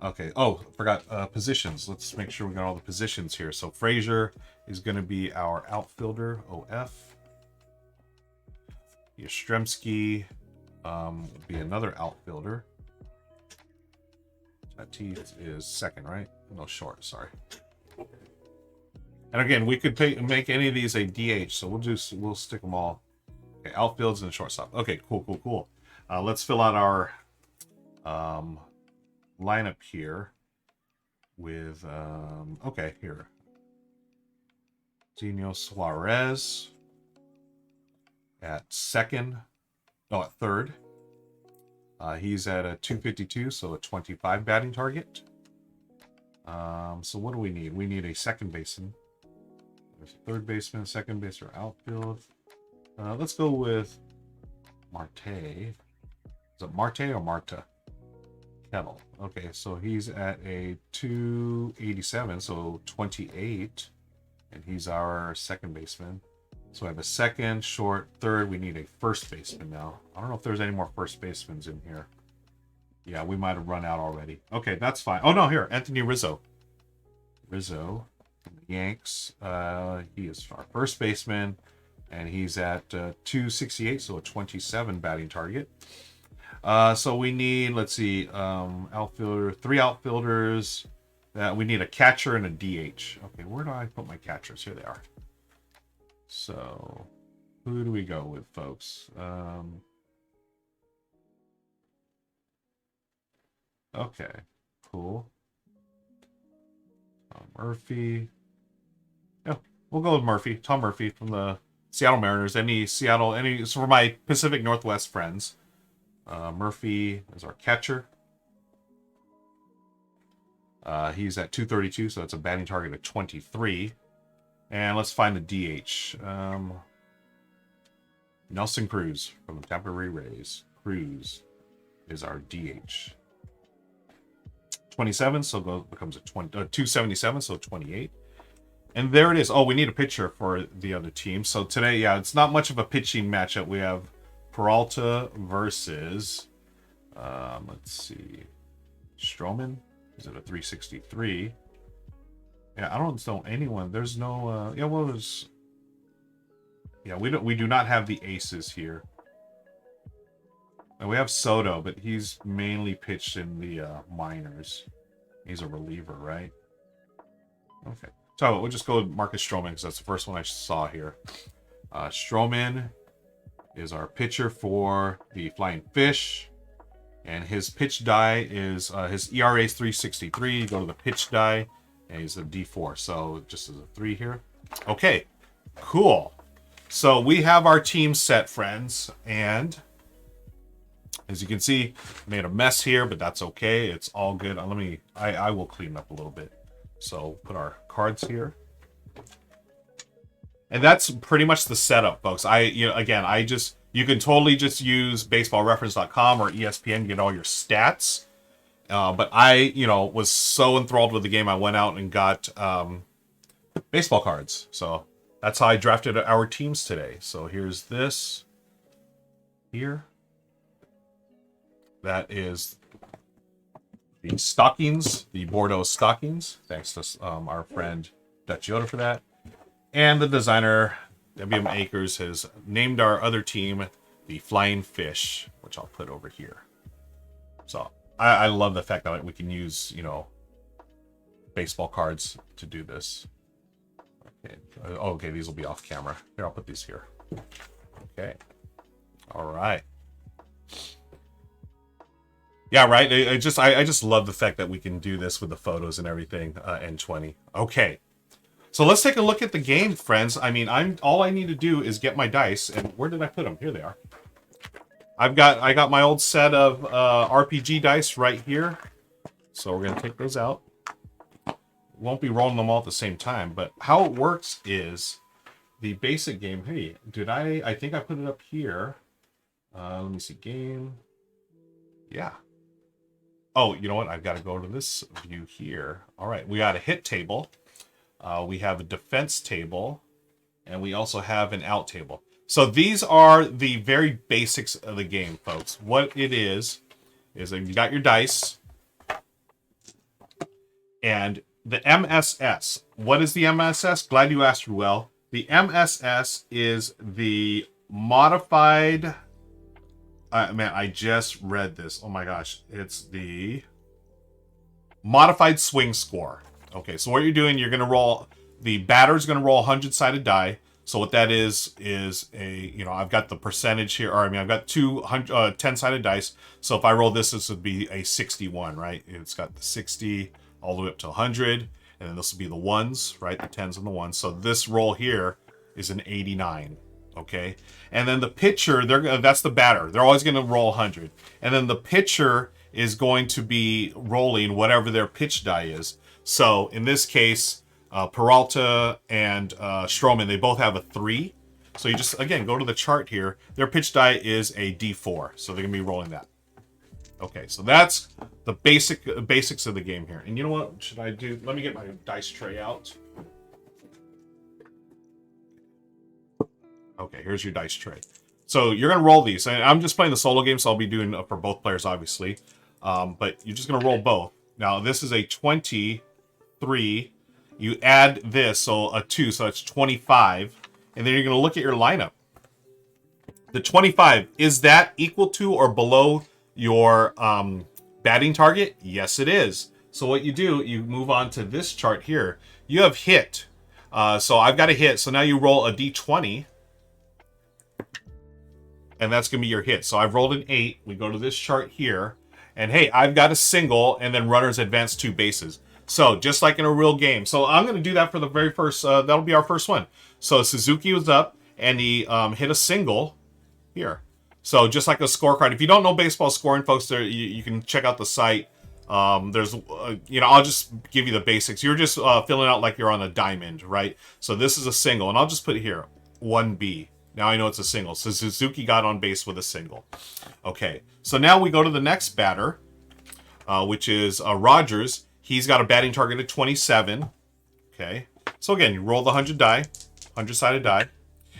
Okay, oh, forgot positions. Let's make sure we got all the positions here. So Frazier is going to be our outfielder, OF. Yastrzemski will be another outfielder. Tatis is second, right? No, short, sorry. And again, we could make any of these a DH, so we'll stick them all. Okay, outfields and shortstop. Okay, cool. Let's fill out our lineup here with okay, here. Dino Suarez at second. No, at third. He's at a 252, so a 25 batting target. So what do we need? We need a second baseman. There's a third baseman, second base, or outfield. Let's go with Marte. Is it Marte or Marta? Kettle. Okay, so he's at a 287, so 28. And he's our second baseman. So I have a second, short, third. We need a first baseman now. I don't know if there's any more first basemen in here. Yeah, we might have run out already. Okay, that's fine. Oh, no, here, Anthony Rizzo. Rizzo from the Yanks. He is our first baseman, and he's at 268, so a 27 batting target. So we need, let's see, outfielder, 3 outfielders. We need a catcher and a DH. Okay, where do I put my catchers? Here they are. So, who do we go with, folks? Okay, cool. Tom Murphy. Yeah, we'll go with Murphy. Tom Murphy from the Seattle Mariners. So for my Pacific Northwest friends, Murphy is our catcher. He's at 232, so it's a batting target of 23. And let's find the DH. Nelson Cruz from the Tampa Bay Rays. Cruz is our DH. 27, so becomes a 277, so 28. And there it is. Oh, we need a pitcher for the other team. So today, yeah, it's not much of a pitching matchup. We have Peralta versus, let's see, Stroman. Is it a 363? Yeah, I don't know anyone. There's no, yeah, well, there's, yeah, we do not have the aces here. And we have Soto, but he's mainly pitched in the minors. He's a reliever, right? Okay. So we'll just go with Marcus Stroman because that's the first one I saw here. Stroman is our pitcher for the Flying Fish. And his pitch die is, his ERA is 363. You go to the pitch die, and he's a D4. So just as a 3 here. Okay, cool. So we have our team set, friends. And as you can see, made a mess here, but that's okay. It's all good. I will clean up a little bit. So put our cards here. And that's pretty much the setup, folks. You can totally just use baseballreference.com or ESPN to get all your stats. But I was so enthralled with the game, I went out and got baseball cards. So that's how I drafted our teams today. So here's this here. That is the stockings, the Bordeaux stockings. Thanks to our friend Dutch Yoda for that. And the designer, WM Akers, has named our other team the Flying Fish, which I'll put over here. So I love the fact that we can use, baseball cards to do this. Okay. Okay, these will be off camera. Here, I'll put these here. Okay. All right. Yeah, right. I just love the fact that we can do this with the photos and everything. N20. Okay. So let's take a look at the game, friends. I mean, all I need to do is get my dice, and where did I put them? Here they are. I got my old set of RPG dice right here. So we're gonna take those out. Won't be rolling them all at the same time, but how it works is the basic game. Hey, I think I put it up here. Let me see, game. Yeah. Oh, you know what? I've got to go to this view here. All right, we got a hit table. We have a defense table, and we also have an out table. So these are the very basics of the game, folks. What it is that you got your dice, and the MSS. What is the MSS? Glad you asked, Ruel. The MSS is the modified... man, I just read this. Oh my gosh. It's the modified swing score. Okay, so what you're doing, you're going to roll, the batter's going to roll a 100-sided die. So what that is a, I've got the percentage here, I've got two 10-sided dice. So if I roll this would be a 61, right? It's got the 60 all the way up to 100. And then this will be the ones, right? The 10s and the ones. So this roll here is an 89, okay? And then the pitcher, that's the batter. They're always going to roll 100. And then the pitcher is going to be rolling whatever their pitch die is. So in this case, Peralta and Stroman, they both have a 3. So you just, again, go to the chart here. Their pitch die is a D4. So they're going to be rolling that. Okay, so that's the basics of the game here. And you know what should I do? Let me get my dice tray out. Okay, here's your dice tray. So you're going to roll these. And I'm just playing the solo game, so I'll be doing for both players, obviously. But you're just going to roll both. Now, this is a 23. You add this, so a 2, so that's 25. And then you're going to look at your lineup. The 25, is that equal to or below your batting target? Yes, it is. So what you do, you move on to this chart here. You have hit. So I've got a hit. So now you roll a D20. And that's going to be your hit. So I've rolled an 8. We go to this chart here. And hey, I've got a single, and then runners advance 2 bases. So just like in a real game. So I'm going to do that for the very first, that'll be our first one. So Suzuki was up, and he hit a single here. So just like a scorecard. If you don't know baseball scoring, folks, you can check out the site. There's, I'll just give you the basics. You're just filling out like you're on a diamond, right? So this is a single, and I'll just put it here, 1B. Now I know it's a single. So Suzuki got on base with a single. Okay, so now we go to the next batter, which is Rogers. He's got a batting target of 27. Okay, so again, you roll the 100 die, 100-sided die,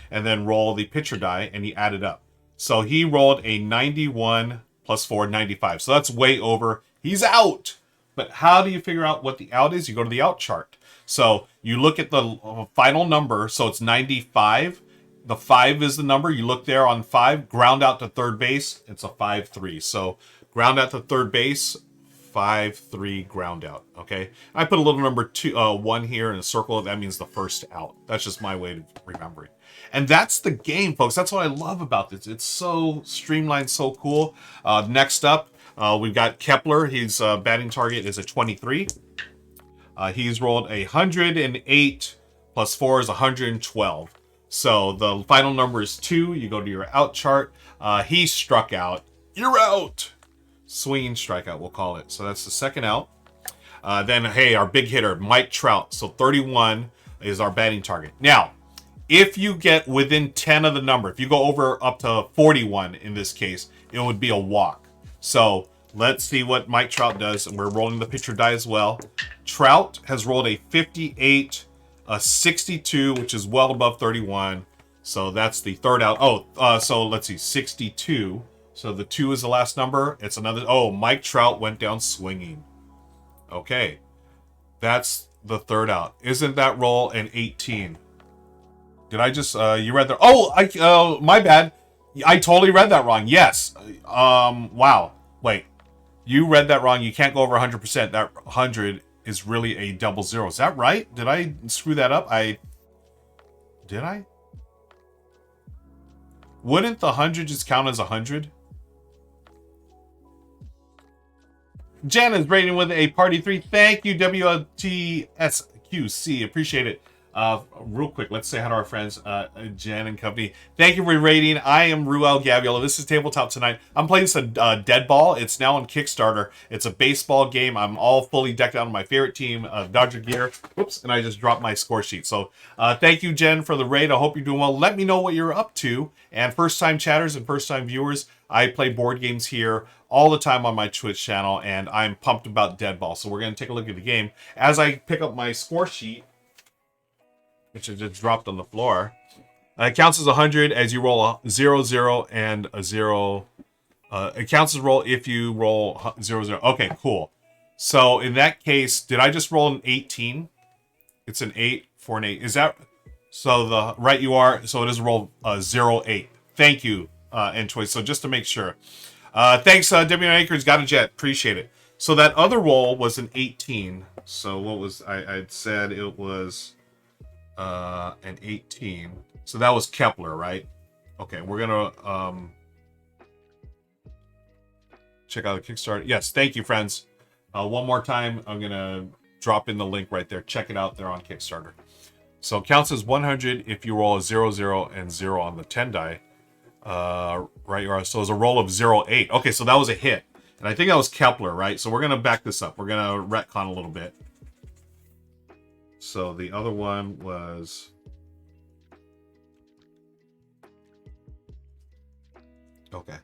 and then roll the pitcher die, and you add it up. So he rolled a 91 plus 4, 95. So that's way over. He's out. But how do you figure out what the out is? You go to the out chart. So you look at the final number. So it's 95. The 5 is the number. You look there on 5. Ground out to third base. It's a 5-3. So ground out to third base, 5-3 ground out. Okay, I put a little number 1 here in a circle. That means the first out. That's just my way of remembering. And that's the game, folks. That's what I love about this. It's so streamlined, so cool. Next up, we've got Kepler. His batting target is a 23. He's rolled 108 plus 4 is 112. So the final number is 2. You go to your out chart. He struck out. You're out. Swinging strikeout, we'll call it. So that's the second out. Then, hey, our big hitter, Mike Trout. So 31 is our batting target. Now, if you get within 10 of the number, if you go over up to 41 in this case, it would be a walk. So let's see what Mike Trout does. And we're rolling the pitcher die as well. Trout has rolled a 58, a 62, which is well above 31. So that's the third out. Oh, so let's see, 62. So the 2 is the last number. It's another. Oh, Mike Trout went down swinging. Okay. That's the third out. Isn't that roll an 18? Did I just, you read that? Oh, my bad. I totally read that wrong. Yes. Wow. Wait. You read that wrong. You can't go over 100%. That 100 is really a double zero. Is that right? Did I screw that up? Did I? Wouldn't the 100 just count as 100? Jan is rating with a party 3. Thank you, WTSQC. Appreciate it. Real quick, let's say hi to our friends, Jan and company. Thank you for rating. I am Ruel Gaviolo. This is Tabletop Tonight. I'm playing some Deadball. It's now on Kickstarter. It's a baseball game. I'm all fully decked out on my favorite team, Dodger gear. Whoops, and I just dropped my score sheet. So thank you, Jen, for the raid. I hope you're doing well. Let me know what you're up to. And first-time chatters and first-time viewers, I play board games here all the time on my Twitch channel, and I'm pumped about Deadball. So we're going to take a look at the game. As I pick up my score sheet, which I just dropped on the floor, it counts as 100 as you roll a 0, 0, and a 0. It counts as roll if you roll 0, 0. Okay, cool. So in that case, did I just roll an 18? It's an 8 for an 8. Is that... So the right you are. So it is roll 0, 8. Thank you, N-Choice. So just to make sure. Thanks, W Acres. Got a jet. Appreciate it. So that other roll was an 18. So what was... I'd said it was... an 18. So that was Kepler, right? Okay, we're gonna check out the Kickstarter. Yes, thank you, friends. One more time, I'm gonna drop in the link right there. Check it out there on Kickstarter. So it counts as 100 if you roll a 0, 0, and 0 on the 10 die. Right you are. So it's a roll of 0, 8. Okay, so that was a hit. And I think that was Kepler, right? So we're gonna back this up. We're gonna retcon a little bit. So the other one was... Okay.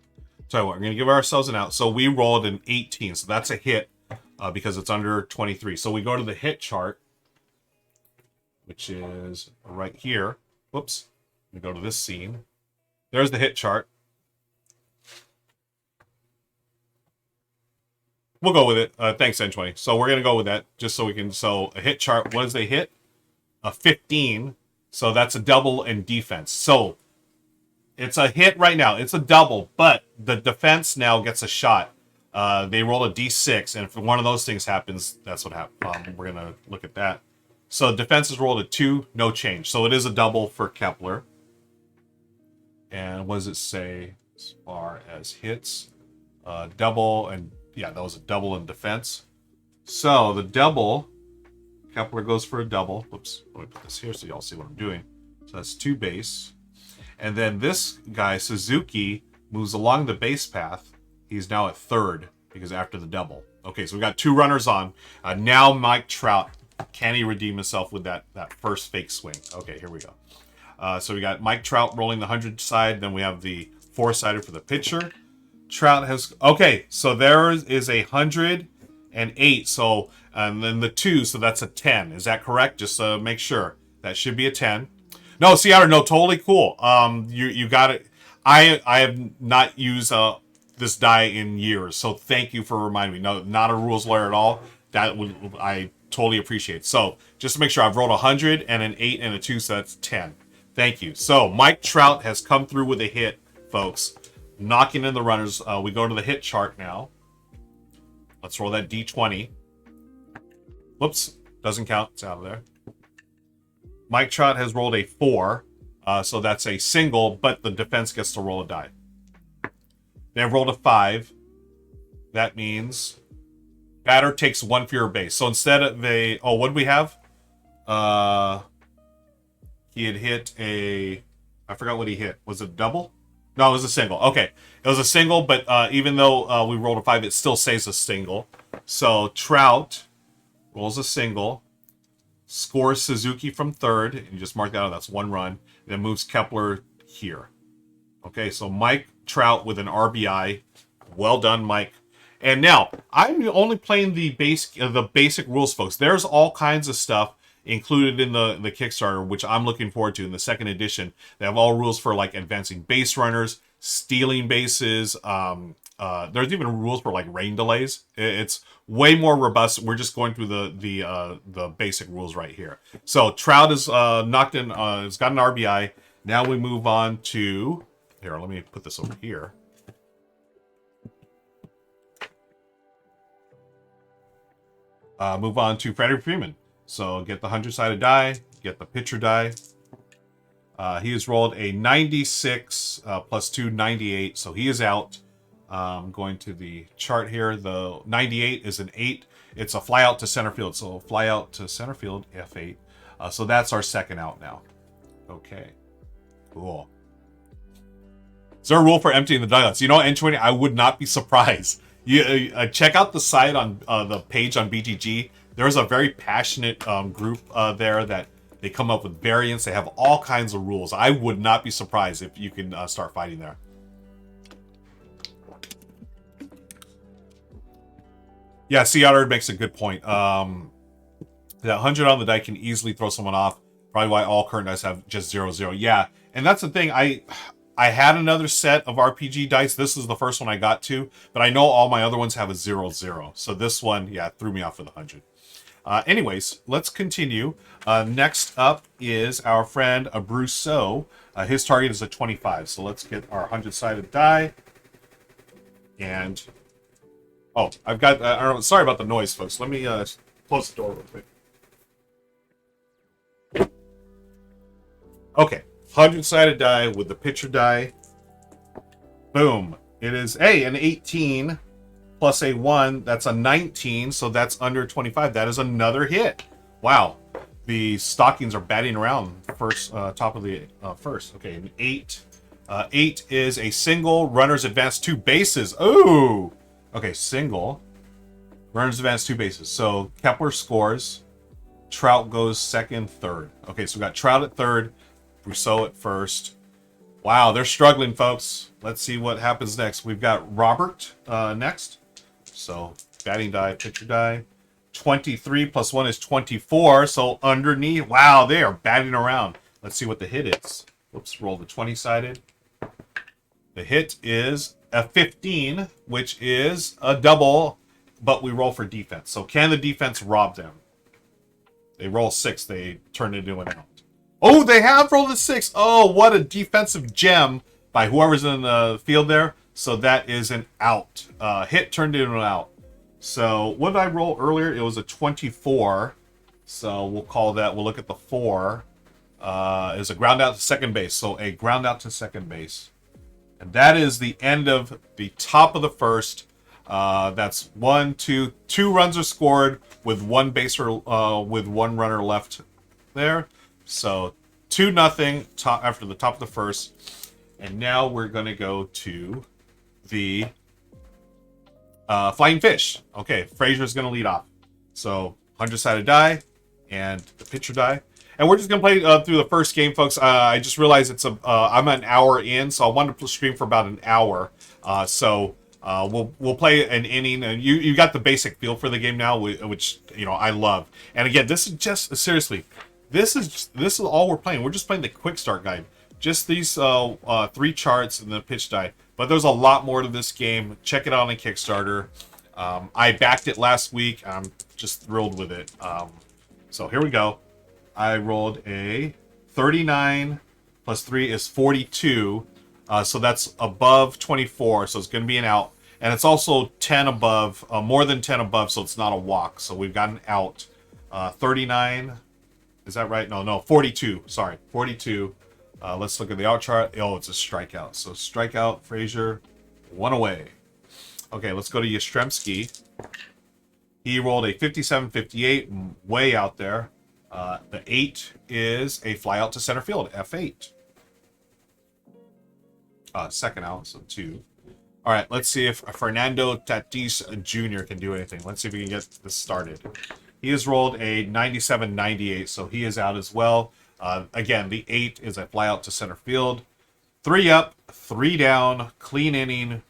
So we're going to give ourselves an out. So we rolled an 18. So that's a hit because it's under 23. So we go to the hit chart, which is right here. Whoops. We go to this scene. There's the hit chart. We'll go with it. Thanks, N20. So we're going to go with that just so we can... So a hit chart, what does they hit? A 15. So that's a double in defense. So it's a hit right now. It's a double, but the defense now gets a shot. They roll a d6, and if one of those things happens, that's what happens. We're going to look at that. So defense is rolled a 2, no change. So it is a double for Kepler. And what does it say as far as hits? Double and... Yeah, that was a double in defense. So the double, Kepler goes for a double. Whoops, let me put this here so y'all see what I'm doing. So that's 2 base. And then this guy, Suzuki, moves along the base path. He's now at 3rd because after the double. Okay, so we got 2 runners on. Now Mike Trout, can he redeem himself with that first fake swing? Okay, here we go. So we got Mike Trout rolling the 100 side. Then we have the 4-sider for the pitcher. Trout has... Okay, so there is a 108. So, and then the 2, so that's a 10. Is that correct? Just to make sure. That should be a 10. No, see, I don't know. Totally cool. You got it. I have not used this die in years, so thank you for reminding me. No, not a rules lawyer at all. That I totally appreciate. So, just to make sure, I've rolled 100 and an 8 and a 2, so that's 10. Thank you. So, Mike Trout has come through with a hit, folks. Knocking in the runners. We go to the hit chart now. Let's roll that D20. Whoops, doesn't count. It's out of there. Mike Trout has rolled a 4, so that's a single, but the defense gets to roll a die. They have rolled a 5. That means batter takes 1 fewer base. So instead of a... Oh, what did we have? He had hit a... I forgot what he hit. Was it a double? No, it was a single. Okay. It was a single, but even though we rolled a 5, it still says a single. So Trout rolls a single, scores Suzuki from third, and you just mark that out. That's 1 run. Then moves Kepler here. Okay, so Mike Trout with an RBI. Well done, Mike. And now, I'm only playing the basic rules, folks. There's all kinds of stuff included in the Kickstarter, which I'm looking forward to in the second edition. They have all rules for like advancing base runners, stealing bases. There's even rules for like rain delays. It's way more robust. We're just going through the basic rules right here. So Trout is knocked in. Has got an RBI. Now we move on to here. Let me put this over here. Move on to Freddie Freeman. So get the 100-sided die, get the pitcher die. He has rolled a 96 plus 2, 98, so he is out. Going to the chart here, the 98 is an 8. It's a fly out to center field, so fly out to center field, F8. So that's our second out now. Okay, cool. Is there a rule for emptying the dugouts? You know, N20, I would not be surprised. You check out the site on the page on BGG. There's a very passionate group there that they come up with variants. They have all kinds of rules. I would not be surprised if you can start fighting there. Yeah, Sea Otter makes a good point. That 100 on the die can easily throw someone off. Probably why all current dice have just 0-0. Yeah, and that's the thing. I had another set of RPG dice. This is the first one I got to, but I know all my other ones have a 0-0. So this one, yeah, threw me off with 100. Anyways, let's continue. Next up is our friend Brousseau. His target is a 25. So let's get our 100-sided die. And, oh, I've got, sorry about the noise, folks. Let me close the door real quick. Okay, 100-sided die with the pitcher die. Boom. It is, hey, an 18 plus a 1. That's a 19, so that's under 25. That is another hit. Wow. The stockings are batting around first, top of the first. Okay, an 8. 8 is a single. Runners advance 2 bases. Ooh. Okay, single. Runners advance 2 bases. So Kepler scores. Trout goes second, third. Okay, so we got Trout at third. Brousseau at first. Wow, they're struggling, folks. Let's see what happens next. We've got Robert next. So batting die, pitcher die. 23 plus 1 is 24. So underneath, wow, they are batting around. Let's see what the hit is. Whoops, roll the 20-sided. The hit is a 15, which is a double, but we roll for defense. So can the defense rob them? They roll 6. They turn it into an out. Oh, they have rolled a 6. Oh, what a defensive gem by whoever's in the field there. So that is an out. Hit turned into an out. So what did I roll earlier? It was a 24. So we'll call that, we'll look at the 4. Is a ground out to second base. So a ground out to second base. And that is the end of the top of the first. That's 1, 2. 2 runs are scored with 1 baser, with 1 runner left there. So 2-0 after the top of the first. And now we're going to go to the Flying Fish. Okay, Frazier's going to lead off. So 100-sided die and the pitcher die. And we're just going to play through the first game, folks. I just realized it's I'm an hour in, so I wanted to stream for about an hour. We'll play an inning, and you got the basic feel for the game now, which you know I love. And again, this is just seriously, this is all we're playing. We're just playing the quick start guide, just these 3 charts and the pitch die. But there's a lot more to this game. Check it out on Kickstarter. I backed it last week. I'm just thrilled with it. So here we go. I rolled a 39 plus 3 is 42. So that's above 24. So it's going to be an out. And it's also 10 above, more than 10 above, so it's not a walk. So we've got an out. 39. Is that right? No, 42. Sorry, 42. Let's look at the out chart. Oh, it's a strikeout. So strikeout, Frazier, 1 away. Okay, let's go to Yastrzemski. He rolled a 57-58, way out there. The 8 is a fly out to center field, F8. Second out, so 2. All right, let's see if Fernando Tatis Jr. can do anything. Let's see if we can get this started. He has rolled a 97-98, so he is out as well. Again, the 8 is a fly out to center field. 3 up, 3 down, clean inning,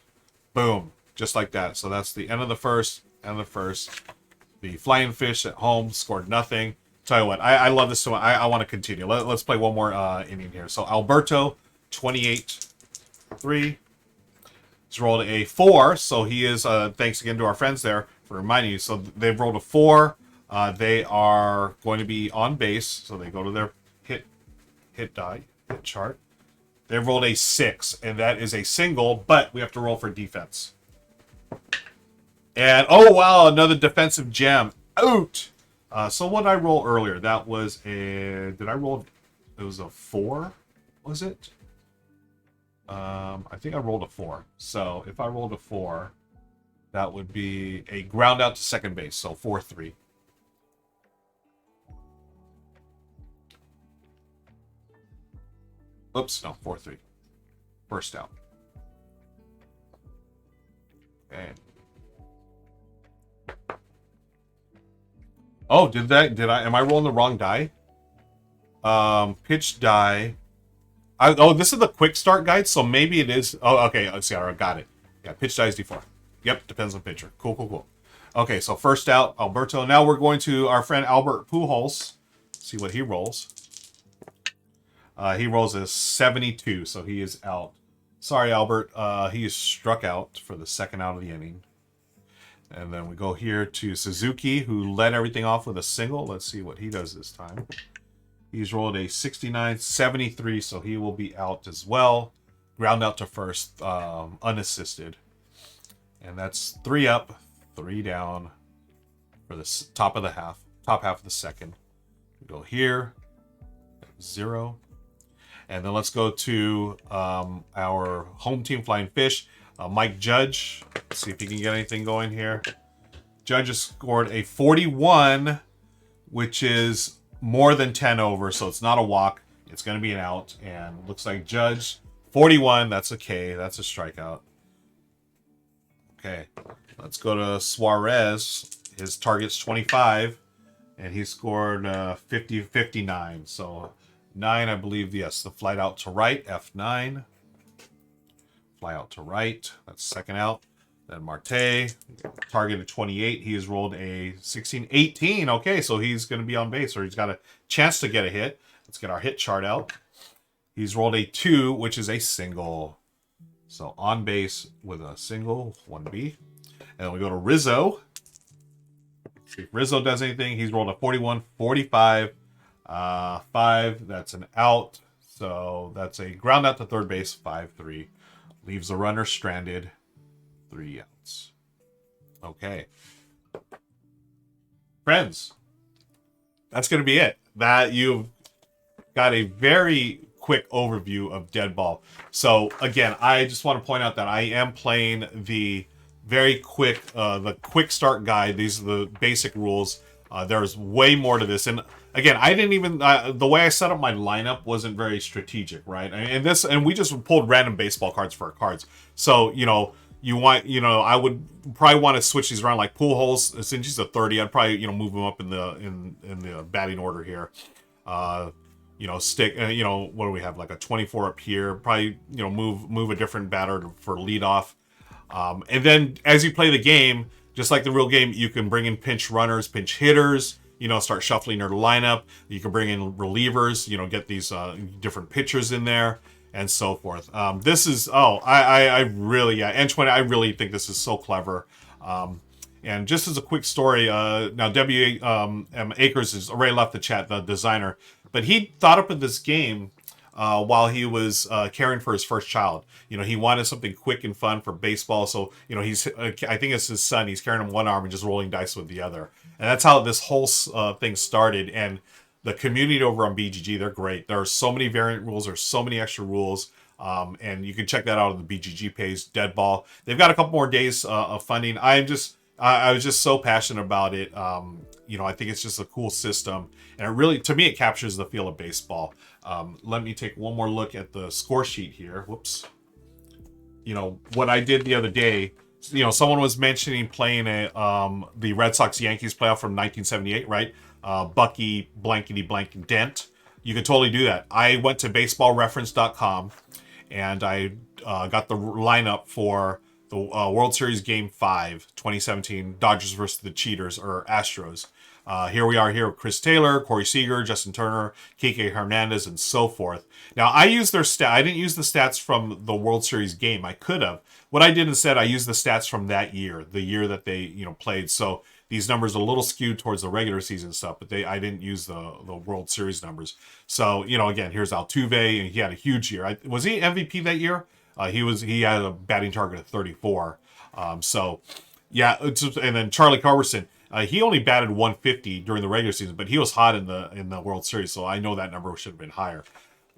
boom, just like that. So that's the end of the first. The Flying Fish at home scored nothing. Tell you what, I love this so much. I want to continue. Let's play one more inning here. So Alberto, 28-3. He's rolled a 4, so he is, thanks again to our friends there for reminding you. So they've rolled a 4. They are going to be on base, so they go to their hit chart. They've rolled a 6, and that is a single, but we have to roll for defense. And, oh, wow, another defensive gem. Out! So what did I roll earlier? That was a... Did I roll... It was a 4, was it? I think I rolled a 4. So if I rolled a 4, that would be a ground out to second base. So 4-3. Oops, no, 4-3. First out. Okay. Oh, am I rolling the wrong die? Pitch die. This is the quick start guide, so maybe it is. Oh, okay, let's see, I got it. Yeah, pitch die is D4. Yep, depends on pitcher. Cool. Okay, so first out, Alberto. Now we're going to our friend Albert Pujols. See what he rolls. He rolls a 72, so he is out. Sorry, Albert. He is struck out for the second out of the inning. And then we go here to Suzuki, who led everything off with a single. Let's see what he does this time. He's rolled a 69-73, so he will be out as well. Ground out to first, unassisted. And that's 3 up, 3 down for the top half of the second. We go here, 0. And then let's go to our home team, Flying Fish. Mike Judge. Let's see if he can get anything going here. Judge has scored a 41, which is more than 10 over, so it's not a walk. It's going to be an out. And looks like Judge, 41. That's a K. That's a strikeout. Okay. Let's go to Suarez. His target's 25, and he scored 59. So 9, I believe, yes. The flight out to right, F9. Fly out to right. That's second out. Then Marte, targeted 28. He has rolled a 16-18. Okay, so he's going to be on base, or he's got a chance to get a hit. Let's get our hit chart out. He's rolled a 2, which is a single. So on base with a single, 1B. And then we go to Rizzo. See if Rizzo does anything. He's rolled a 41, 45, 5. That's an out. So that's a ground out to third base, 5-3. Leaves the runner stranded. 3 outs. Okay. Friends, that's going to be it. That you've got a very quick overview of Deadball. So again, I just want to point out that I am playing the very quick, the quick start guide. These are the basic rules. There's way more to this. And again, I didn't even, the way I set up my lineup wasn't very strategic, right? And we just pulled random baseball cards for our cards. So, I would probably want to switch these around, like Pujols, since he's a 30, I'd probably, move him up in the batting order here. Stick, what do we have? Like a 24 up here. Probably, move a different batter for leadoff. And then as you play the game, just like the real game, you can bring in pinch runners, pinch hitters, start shuffling your lineup. You can bring in relievers, get these different pitchers in there and so forth. This is, I really, N20, I really think this is so clever. And just as a quick story, now W.M. Akers has already left the chat, the designer, but he thought up of this game while he was caring for his first child. You know, he wanted something quick and fun for baseball. So, you know, he's I think it's his son. He's carrying him one arm and just rolling dice with the other. And that's how this whole thing started. And the community over on BGG, they're great. There are so many variant rules. There's so many extra rules. And you can check that out on the BGG page, Deadball. They've got a couple more days of funding. I was just so passionate about it. You know, I think it's just a cool system. And it really, to me, it captures the feel of baseball. Let me take one more look at the score sheet here. Whoops. You know, what I did the other day, you know, someone was mentioning playing the Red Sox-Yankees playoff from 1978, right? Bucky blankety blank Dent. You can totally do that. I went to baseballreference.com and I got the lineup for the World Series Game 5, 2017, Dodgers versus the Cheaters, or Astros. Here we are here with Chris Taylor, Corey Seager, Justin Turner, Kike Hernandez, and so forth. Now, I used their I didn't use the stats from the World Series game. I could have. What I did instead, I used the stats from that year, the year that they, you know, played. So these numbers are a little skewed towards the regular season stuff, but I didn't use the World Series numbers. So, you know, again, here's Altuve, and he had a huge year. Was he MVP that year? He had a batting target of 34. So, yeah, and then Charlie Culberson, he only batted 150 during the regular season, but he was hot in the World Series, so I know that number should have been higher.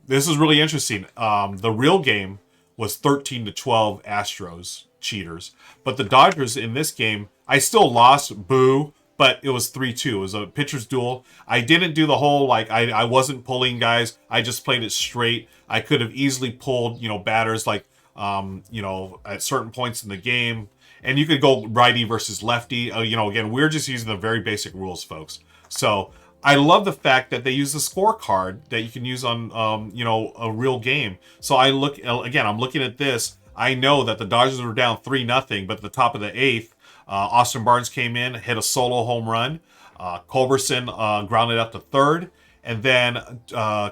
This is really interesting. The real game was 13-12 Astros Cheaters, but the Dodgers in this game, I still lost, boo, but it was 3-2. It was a pitcher's duel. I didn't do the whole, like, I wasn't pulling guys. I just played it straight. I could have easily pulled, you know, batters, like, you know, at certain points in the game. And you could go righty versus lefty. You know, again, we're just using the very basic rules, folks. So I love the fact that they use the scorecard that you can use on, you know, a real game. So I look, again, I'm looking at this. I know that the Dodgers were down 3-0, but at the top of the 8th, Austin Barnes came in, hit a solo home run. Culberson grounded up to third. And then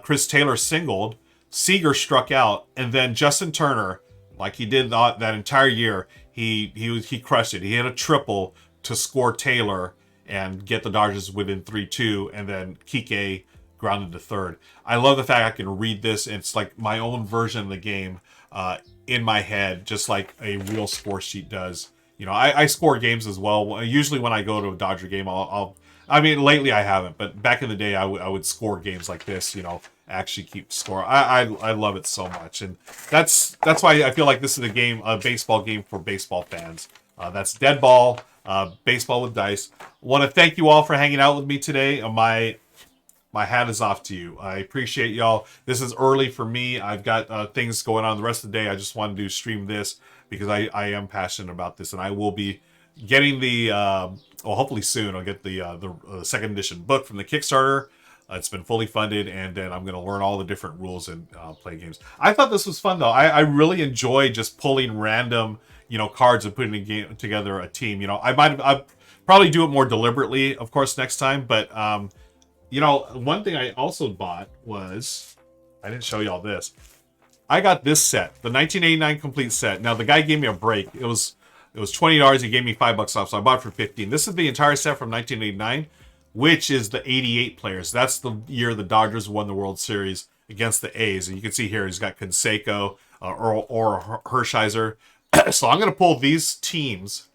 Chris Taylor singled. Seager struck out. And then Justin Turner, like he did that entire year, he crushed it. He hit a triple to score Taylor and get the Dodgers within 3-2, and then Kike grounded to third. I love the fact I can read this. It's like my own version of the game in my head, just like a real score sheet does. You know, I score games as well. Usually when I go to a Dodger game, I mean, lately I haven't, but back in the day, I would score games like this, you know, actually keep score. I love it so much. And that's why I feel like this is a baseball game for baseball fans. That's Deadball, Baseball with Dice. Want to thank you all for hanging out with me today. My hat is off to you. I appreciate y'all. This is early for me. I've got things going on the rest of the day. I just wanted to stream this because I am passionate about this, and I will be getting the hopefully soon I'll get the second edition book from the Kickstarter. It's been fully funded, and then I'm going to learn all the different rules and play games. I thought this was fun though. I really enjoy just pulling random, you know, cards and putting together a team. You know, I'll probably do it more deliberately, of course, next time. But you know, one thing I also bought was, I didn't show y'all this. I got this set, the 1989 complete set. Now the guy gave me a break. It was $20. He gave me $5 off, so I bought it for $15. This is the entire set from 1989, which is the 88 players. That's the year the Dodgers won the World Series against the A's. And you can see here, he's got Canseco, or Hershiser. So I'm going to pull these teams.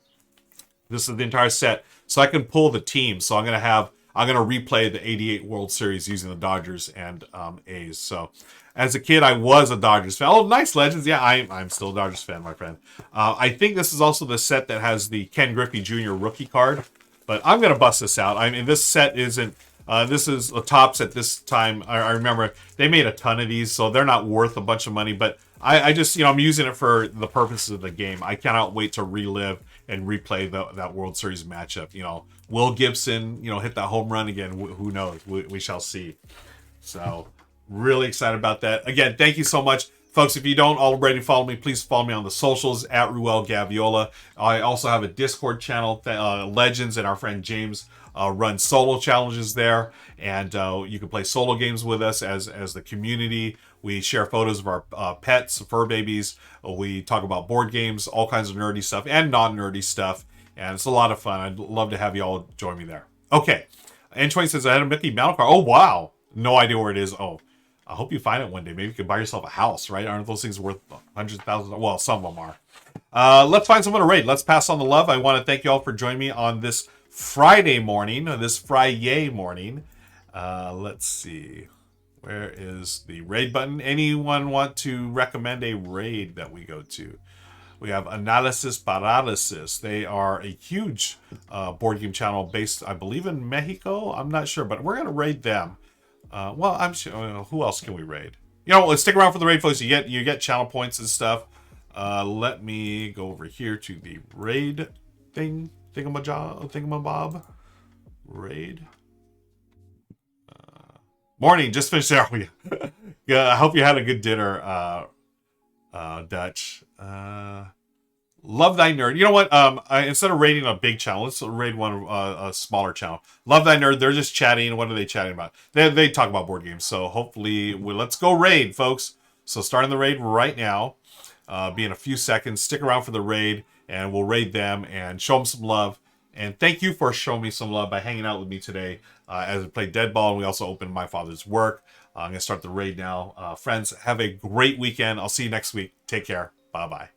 This is the entire set. So I can pull the teams. So I'm going to replay the 88 World Series using the Dodgers and A's. So as a kid, I was a Dodgers fan. Oh, nice, Legends. Yeah, I'm still a Dodgers fan, my friend. I think this is also the set that has the Ken Griffey Jr. rookie card. But I'm going to bust this out. I mean, this set isn't... this is a Topps at this time. I remember they made a ton of these, so they're not worth a bunch of money. But I just, you know, I'm using it for the purposes of the game. I cannot wait to relive and replay that World Series matchup. You know, Will Gibson, you know, hit that home run again. Who knows? We shall see. So, really excited about that. Again, thank you so much. Folks, if you don't already follow me, please follow me on the socials at Ruel Gaviola. I also have a Discord channel, Legends, and our friend James run solo challenges there. And you can play solo games with us as the community. We share photos of our pets, fur babies. We talk about board games, all kinds of nerdy stuff and non-nerdy stuff. And it's a lot of fun. I'd love to have you all join me there. Okay. N20 says, I had a Mickey Mouse card. Oh, wow. No idea where it is. Oh. I hope you find it one day. Maybe you can buy yourself a house, right? Aren't those things worth hundreds of thousands? Well, some of them are. Let's find someone to raid. Let's pass on the love. I want to thank you all for joining me on this Friday morning, or this Friday morning. Let's see. Where is the raid button? Anyone want to recommend a raid that we go to? We have Analysis Paralysis. They are a huge board game channel based, I believe, in Mexico. I'm not sure, but we're going to raid them. Well, I'm sure. Who else can we raid? You know, let's stick around for the raid, folks. You get channel points and stuff. Let me go over here to the raid thingamabob. Raid. Morning, just finished there. Yeah, I hope you had a good dinner, Dutch. Love Thy Nerd. You know what? Instead of raiding a big channel, let's raid one a smaller channel. Love Thy Nerd. They're just chatting. What are they chatting about? They talk about board games. So hopefully, let's go raid, folks. So starting the raid right now. Be in a few seconds. Stick around for the raid, and we'll raid them and show them some love. And thank you for showing me some love by hanging out with me today as we play Deadball, and we also opened My Father's Work. I'm going to start the raid now. Friends, have a great weekend. I'll see you next week. Take care. Bye-bye.